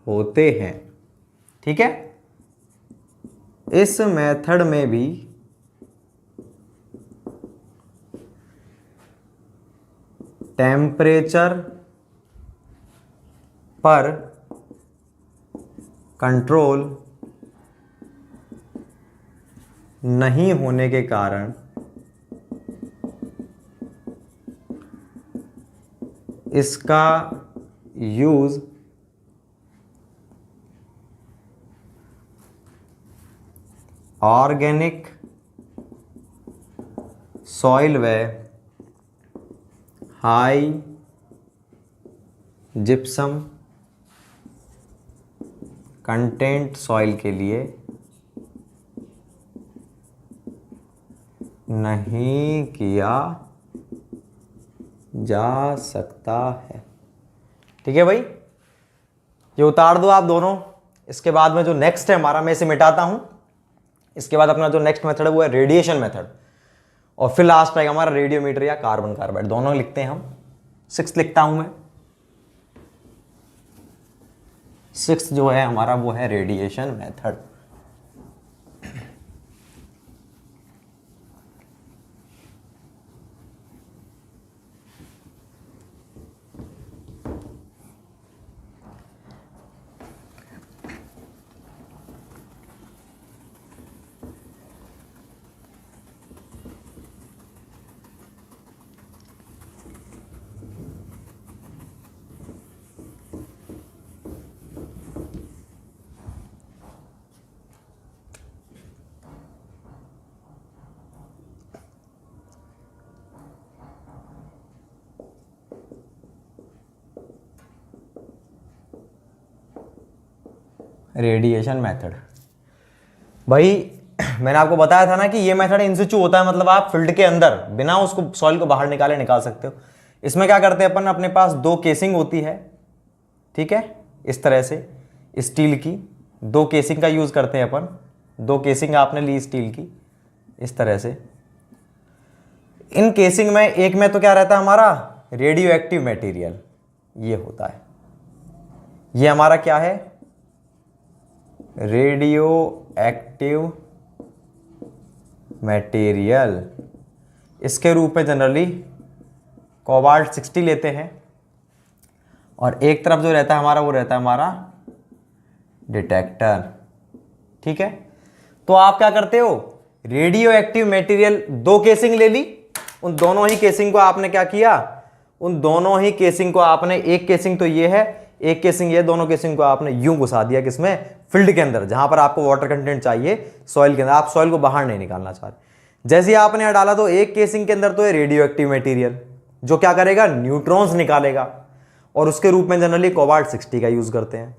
होते हैं। ठीक है? इस मेथड में भी टेम्परेचर पर कंट्रोल नहीं होने के कारण इसका यूज ऑर्गेनिक सॉइल व हाई जिप्सम कंटेंट सॉइल के लिए नहीं किया जा सकता है। ठीक है भाई? ये उतार दो आप दोनों। इसके बाद में जो नेक्स्ट है हमारा, मैं इसे मिटाता हूं। इसके बाद अपना जो नेक्स्ट मेथड है वो है रेडिएशन मेथड। और फिर लास्ट आएगा हमारा रेडियोमीटर या कार्बन कार्बाइड। दोनों लिखते हैं हम। 6 लिखता हूं मैं। 6 जो है हमारा वो है रेडिएशन मेथड। Radiation method. भाई मैंने आपको बताया था ना कि ये मेथड इन सिचु होता है, मतलब आप फील्ड के अंदर बिना उसको सॉइल को बाहर निकाल सकते हो। इसमें क्या करते हैं अपन, अपने पास दो केसिंग होती है, ठीक है, इस तरह से स्टील की दो केसिंग का यूज करते हैं अपन। दो केसिंग आपने ली स्टील की इस तरह से। इन केसिंग में एक में तो क्या रहता है हमारा रेडियो एक्टिव मटेरियल, ये होता है, ये हमारा क्या है रेडियो एक्टिव मटेरियल। इसके रूप में जनरली कोबाल्ट 60 लेते हैं, और एक तरफ जो रहता है हमारा वो रहता है हमारा डिटेक्टर, ठीक है। तो आप क्या करते हो, रेडियो एक्टिव मटेरियल दो केसिंग ले ली, उन दोनों ही केसिंग को आपने क्या किया, उन दोनों ही केसिंग को आपने, एक केसिंग तो ये है, एक केसिंग ये, दोनों केसिंग को आपने यूं घुसा दिया किसमें, फील्ड के अंदर, जहां पर आपको वाटर कंटेंट चाहिए सॉइल के अंदर, आप सॉइल को बाहर नहीं निकालना चाह रहे। जैसे ही आपने यहां डाला तो एक केसिंग के अंदर तो है रेडियो एक्टिव मटेरियल जो क्या करेगा, न्यूट्रॉन्स निकालेगा, और उसके रूप में जनरली कोबाल्ट 60 का यूज करते हैं।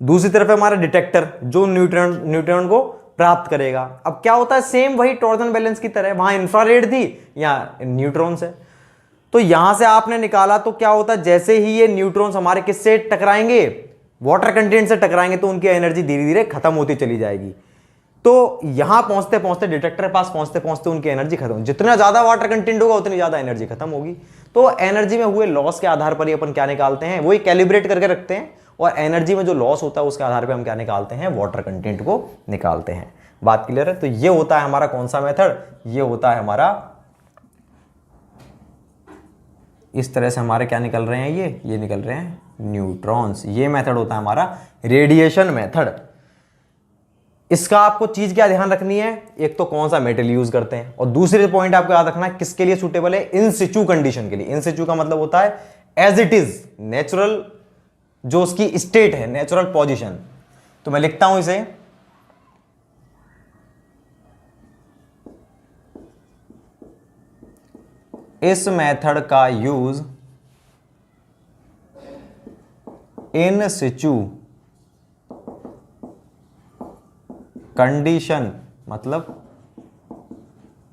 दूसरी तरफ है हमारा डिटेक्टर जो न्यूट्रॉन को प्राप्त करेगा। अब क्या होता है, सेम वही टॉर्सन बैलेंस की तरह, वहां इंफ्रारेड थी, यहाँ न्यूट्रॉन्स है। तो यहां से आपने निकाला तो क्या होता है, जैसे ही ये न्यूट्रॉन्स हमारे किससे टकराएंगे, वाटर कंटेंट से टकराएंगे, तो उनकी एनर्जी धीरे धीरे खत्म होती चली जाएगी। तो यहां पहुंचते पहुंचते, डिटेक्टर के पास पहुंचते पहुंचते उनकी एनर्जी खत्म, जितना ज्यादा वाटर कंटेंट होगा उतनी ज्यादा एनर्जी खत्म होगी। तो एनर्जी में हुए लॉस के आधार पर ही अपन क्या निकालते हैं, वही कैलिब्रेट करके रखते हैं, और एनर्जी में जो लॉस होता है उसके आधार पर हम क्या निकालते हैं, वाटर कंटेंट को निकालते हैं। बात क्लियर है। तो ये होता है हमारा कौन सा मेथड, ये होता है हमारा, इस तरह से हमारे क्या निकल रहे हैं, ये निकल रहे हैं न्यूट्रॉन्स। ये मेथड होता है हमारा रेडिएशन मेथड। इसका आपको चीज क्या ध्यान रखनी है, एक तो कौन सा मेटल यूज करते हैं, और दूसरे पॉइंट आपको याद रखना है किसके लिए सूटेबल है, इन सिचु कंडीशन के लिए। इन सिचु का मतलब होता है एज इट इज, नेचुरल जो उसकी स्टेट है, नेचुरल पोजीशन। तो मैं लिखता हूं इसे, इस मेथड का यूज इन सिचु कंडीशन, मतलब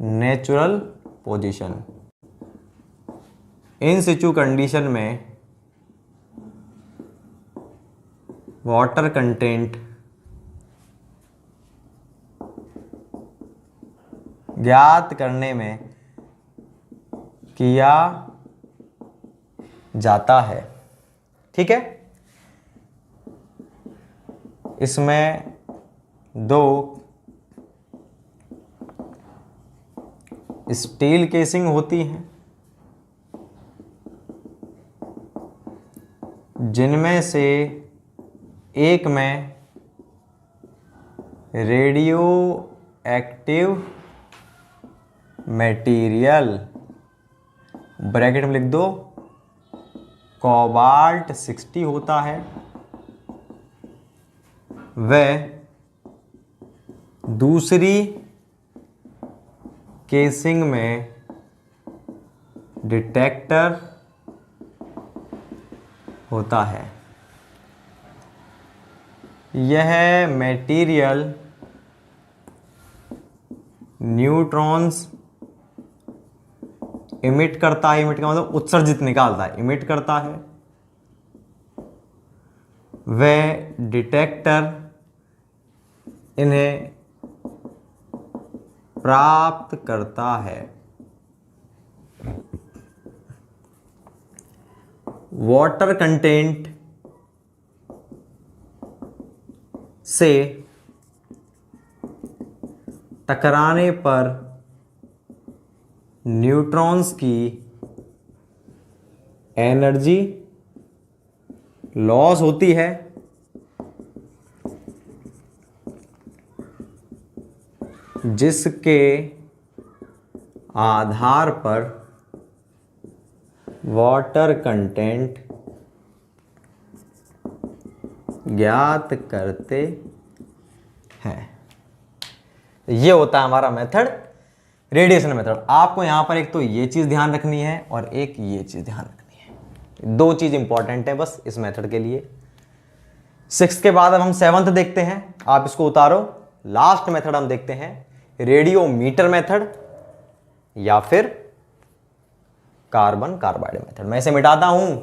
नेचुरल पोजीशन। इन सिचु कंडीशन में वाटर कंटेंट ज्ञात करने में किया जाता है, ठीक है। इसमें दो स्टील केसिंग होती हैं, जिनमें से एक में रेडियो एक्टिव मटेरियल, ब्रैकेट में लिख दो, कोबाल्ट 60 होता है, वह दूसरी केसिंग में डिटेक्टर होता है। यह मटेरियल न्यूट्रॉन्स इमिट करता है, इमिट का मतलब उत्सर्जित निकालता है, इमिट करता है। वह डिटेक्टर इन्हें प्राप्त करता है। वाटर कंटेंट से टकराने पर न्यूट्रॉन्स की एनर्जी लॉस होती है, जिसके आधार पर वाटर कंटेंट ज्ञात करते हैं। ये होता है हमारा मेथड, रेडिएशन मेथड। आपको यहां पर एक तो ये चीज ध्यान रखनी है और एक ये चीज ध्यान रखनी है, दो चीज इंपॉर्टेंट है बस इस मेथड के लिए। सिक्स के बाद अब हम सेवंथ देखते हैं, आप इसको उतारो। लास्ट मेथड हम देखते हैं रेडियोमीटर मेथड या फिर कार्बन कार्बाइड मेथड। मैं इसे मिटाता हूं।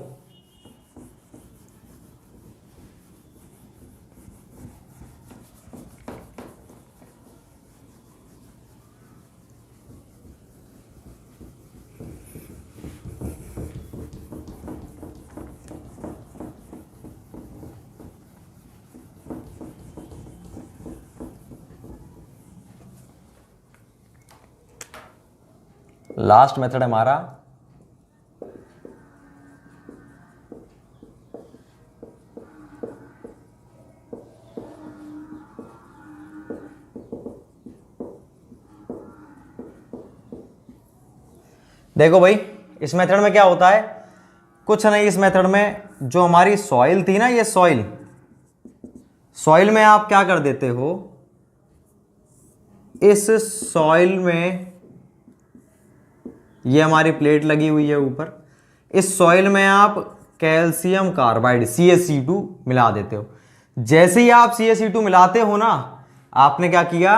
लास्ट मेथड हमारा देखो भाई, इस मेथड में क्या होता है, कुछ नहीं। इस मेथड में जो हमारी सॉइल थी ना, ये सॉइल में आप क्या कर देते हो, इस सॉइल में ये हमारी प्लेट लगी हुई है ऊपर, इस सॉइल में आप कैल्शियम कार्बाइड CaC2 मिला देते हो। जैसे ही आप CaC2 मिलाते हो ना, आपने क्या किया,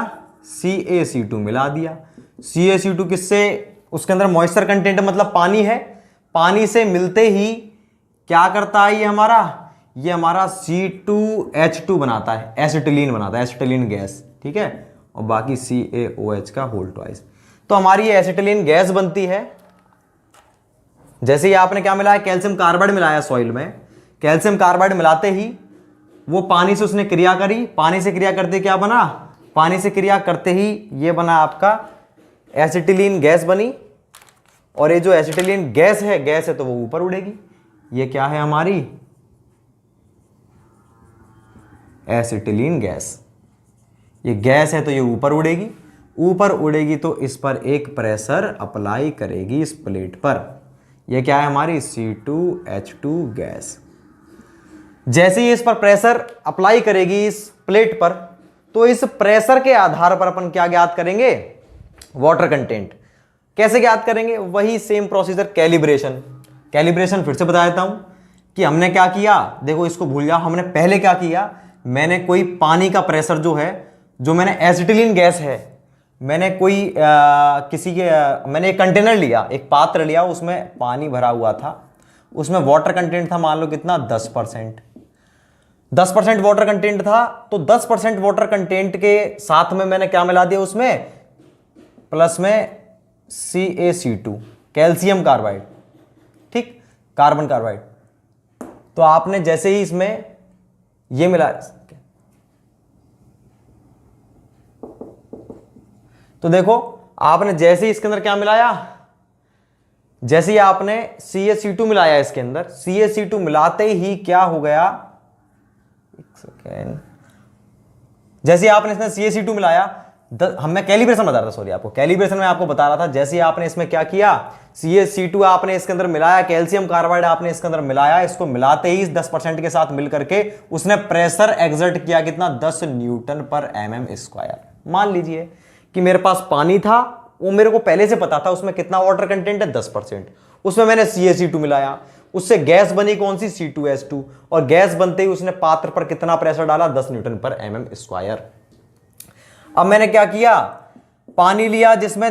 CaC2 मिला दिया। CaC2 किससे, उसके अंदर मॉइस्चर कंटेंट मतलब पानी है, पानी से मिलते ही क्या करता है ये हमारा C2H2 बनाता है, एसिटिलीन बनाता है, एसिटिलीन गैस, ठीक है। और बाकी CaOH का होल ट्वाइस, तो हमारी ये एसिटिलीन गैस बनती है। जैसे ही आपने क्या मिलाया, कैल्शियम कार्बाइड मिलाया सॉइल में, कैल्शियम कार्बाइड मिलाते ही वो पानी से उसने क्रिया करी, पानी से क्रिया करते क्या बना, पानी से क्रिया करते ही ये बना आपका एसिटिलीन गैस बनी। और ये जो एसिटिलीन गैस है तो वो ऊपर उड़ेगी। ये क्या है हमारी एसिटिलीन गैस, ये गैस है तो ये ऊपर उड़ेगी, ऊपर उड़ेगी तो इस पर एक प्रेशर अप्लाई करेगी इस प्लेट पर। ये क्या है हमारी C2H2 गैस। जैसे ही इस पर प्रेशर अप्लाई करेगी इस प्लेट पर, तो इस प्रेशर के आधार पर अपन क्या ज्ञात करेंगे, वाटर कंटेंट। कैसे ज्ञात करेंगे, वही सेम प्रोसीजर, कैलिब्रेशन फिर से बता देता हूं कि हमने क्या किया। देखो इसको भूल जाओ, हमने पहले क्या किया, मैंने कोई पानी का प्रेशर जो है, जो मैंने एसिटिलीन गैस है, मैंने कोई मैंने एक कंटेनर लिया, एक पात्र लिया, उसमें पानी भरा हुआ था, उसमें वाटर कंटेंट था, मान लो कितना 10%। 10% वाटर कंटेंट था, तो 10% वाटर कंटेंट के साथ में मैंने क्या मिला दिया उसमें, प्लस में CaC2 कैल्शियम कार्बाइड, ठीक, कार्बन कार्बाइड। तो आपने जैसे ही इसमें ये मिला, तो देखो आपने जैसे ही इसके अंदर क्या मिलाया, जैसे ही आपने CaC2 मिलाया इसके अंदर, CaC2 मिलाते ही क्या हो गया, एक सेकेंड, जैसे ही आपने इसमें CaC2 मिलाया, मैं कैलिब्रेशन बता रहा था, सॉरी, आपको कैलिब्रेशन में आपको बता रहा था। जैसे ही आपने इसमें क्या किया, CaC2 आपने इसके अंदर मिलाया, कैल्शियम कार्बाइड आपने इसके अंदर मिलाया, इसको मिलाते ही 10% के साथ मिलकर के उसने प्रेशर एक्सर्ट किया, कितना, 10 न्यूटन पर mm²। मान लीजिए कि मेरे पास पानी था, वो मेरे को पहले से पता था उसमें कितना वाटर कंटेंट है, 10%, उसमें मैंने CaC2 मिलाया, उससे गैस बनी कौन सी, C2H2, और गैस बनते ही उसने पात्र पर कितना प्रेशर डाला, 10 न्यूटन पर mm²। अब मैंने क्या किया, पानी लिया जिसमें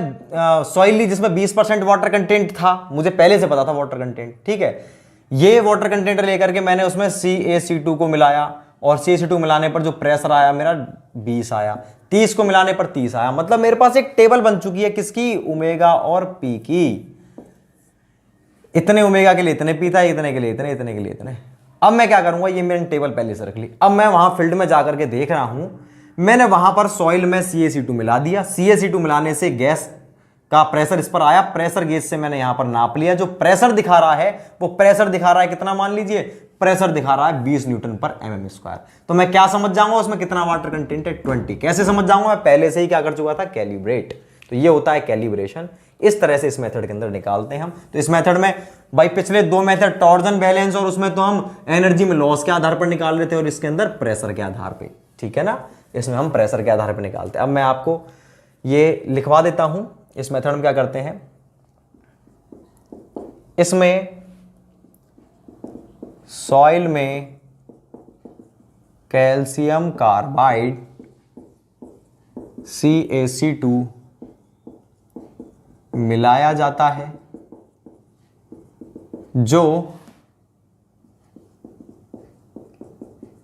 सॉइल ली जिसमें 20% वाटर कंटेंट था, मुझे पहले से पता था वाटर कंटेंट, ठीक है। ये वाटर कंटेंट लेकर के मैंने उसमें CaC2 को मिलाया, और CaC2 मिलाने पर जो प्रेशर आया मेरा 20 आया, 30 को मिलाने पर 30 आया। मतलब मेरे पास एक टेबल बन चुकी है, किसकी, ओमेगा और पी की। इतने ओमेगा के लिए इतने पी था, इतने के लिए इतने, इतने के लिए इतने। अब मैं क्या करूंगा, ये मैंने टेबल पहले से रख ली। अब मैं वहां फील्ड में जाकर के देख रहा हूं, मैंने वहां पर सॉइल में CaC2 मिला दिया, CaC2 मिलाने से गैस का प्रेशर इस पर आया, प्रेशर गेज से मैंने यहां पर नाप लिया, जो प्रेशर दिखा रहा है वो प्रेशर दिखा रहा है कितना, मान लीजिए प्रेशर दिखा रहा है 20 न्यूटन पर mm²। तो मैं क्या समझ जाऊंगा उसमें कितना वाटर कंटेंट है, 20। कैसे समझ जाऊंगा, मैं पहले से ही क्या कर चुका था, कैलिब्रेट। तो ये होता है कैलिब्रेशन। इस तरह से इस मेथड के अंदर निकालते हैं हम। तो इस मेथड में भाई पिछले दो मेथड टॉर्जन बैलेंस, और उसमें तो हम एनर्जी में लॉस के आधार पर निकाल रहे थे, और इसके अंदर प्रेशर के आधार पर, ठीक है ना, इसमें हम प्रेशर के आधार पर निकालते हैं। अब मैं आपको ये लिखवा देता हूं, इस मेथड में क्या करते हैं, इसमें सॉइल में कैल्शियम कार्बाइड CaC2 मिलाया जाता है जो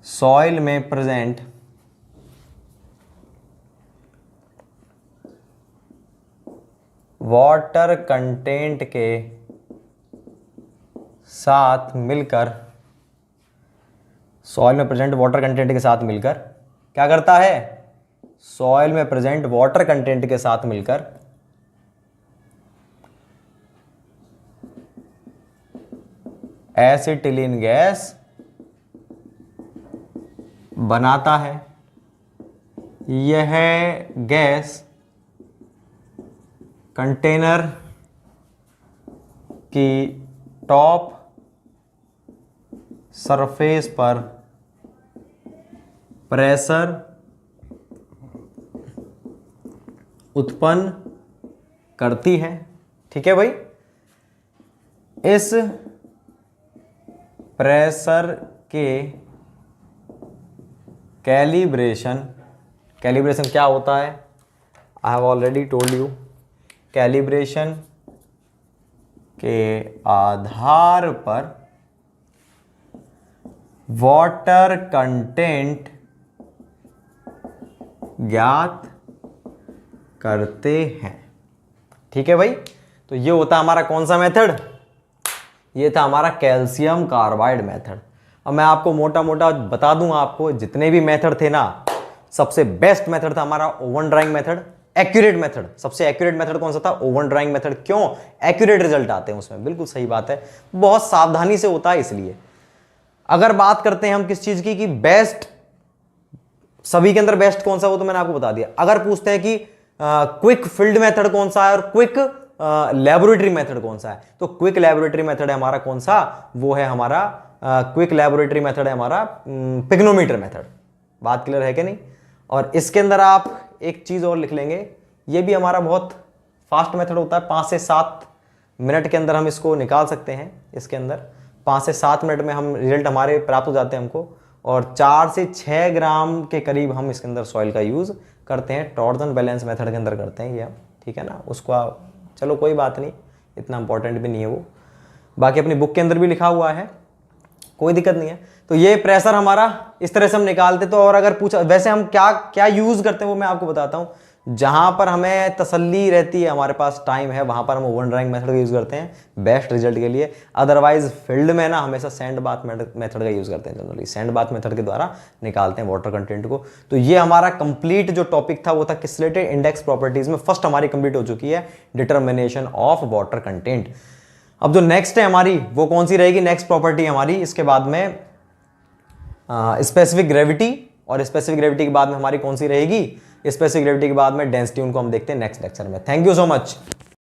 सॉइल में प्रेजेंट वाटर कंटेंट के साथ मिलकर सॉइल में प्रेजेंट वाटर कंटेंट के साथ मिलकर क्या करता है? सॉइल में प्रेजेंट वाटर कंटेंट के साथ मिलकर एसिटिलीन गैस बनाता है। यह गैस कंटेनर की टॉप सरफेस पर प्रेशर उत्पन्न करती है। ठीक है भाई, इस प्रेशर के कैलिब्रेशन क्या होता है? I have already told you. Calibration के आधार पर वाटर कंटेंट ज्ञात करते हैं। ठीक है भाई, तो ये होता है हमारा कौन सा मेथड? ये था हमारा कैल्शियम कार्बाइड मेथड। अब मैं आपको मोटा मोटा बता दूं, आपको जितने भी मेथड थे ना, सबसे बेस्ट मेथड था हमारा oven drawing method, accurate method. सबसे एक्यूरेट मेथड कौन सा था? Oven drawing method. क्यों? एक्यूरेट रिजल्ट आते हैं उसमें। बिल्कुल सही बात है, बहुत सावधानी से होता है इसलिए। अगर बात करते हैं हम किस चीज की कि बेस्ट, सभी के अंदर बेस्ट कौन सा, वो तो मैंने आपको बता दिया। अगर पूछते हैं कि क्विक फील्ड मेथड कौन सा है और क्विक लेबोरेटरी मेथड कौन सा है, तो क्विक लेबोरेटरी मेथड है हमारा कौन सा? वो है हमारा क्विक लेबोरेटरी मेथड है हमारा पिग्नोमीटर मेथड। बात क्लियर है कि नहीं? और इसके अंदर आप एक चीज और लिख लेंगे, ये भी हमारा बहुत फास्ट मेथड होता है। 5 से 7 मिनट के अंदर हम इसको निकाल सकते हैं। इसके अंदर 5 से 7 मिनट में हम रिजल्ट हमारे प्राप्त हो जाते हैं हमको। और 4 से 6 ग्राम के करीब हम इसके अंदर सॉइल का यूज करते हैं। टॉर्सन बैलेंस मेथड के अंदर करते हैं ये हम। ठीक है ना, उसको चलो कोई बात नहीं, इतना इंपॉर्टेंट भी नहीं है वो। बाकी अपनी बुक के अंदर भी लिखा हुआ है, कोई दिक्कत नहीं है। तो ये प्रेशर हमारा इस तरह से हम निकालते। तो और अगर पूछा वैसे हम क्या क्या यूज करते हैं वो मैं आपको बताता हूँ। जहां पर हमें तसल्ली रहती है, हमारे पास टाइम है, वहां पर हम ओवन ड्राइंग मेथड का यूज करते हैं बेस्ट रिजल्ट के लिए। अदरवाइज फील्ड में ना हमेशा सैंड बाथ मेथड का यूज करते हैं। जनरली सैंड बाथ मेथड के द्वारा निकालते हैं वाटर कंटेंट को। तो ये हमारा कंप्लीट जो टॉपिक था वो था किस रिलेटेड? इंडेक्स प्रॉपर्टीज में फर्स्ट हमारी कंप्लीट हो चुकी है, डिटर्मिनेशन ऑफ वाटर कंटेंट। अब जो नेक्स्ट है हमारी वो कौन सी रहेगी? नेक्स्ट प्रॉपर्टी हमारी इसके बाद में स्पेसिफिक ग्रेविटी, और स्पेसिफिक ग्रेविटी के बाद में हमारी कौन सी रहेगी? स्पेसिफिक ग्रेविटी के बाद में डेंसिटी। उनको हम देखते हैं नेक्स्ट लेक्चर में। Thank you so much.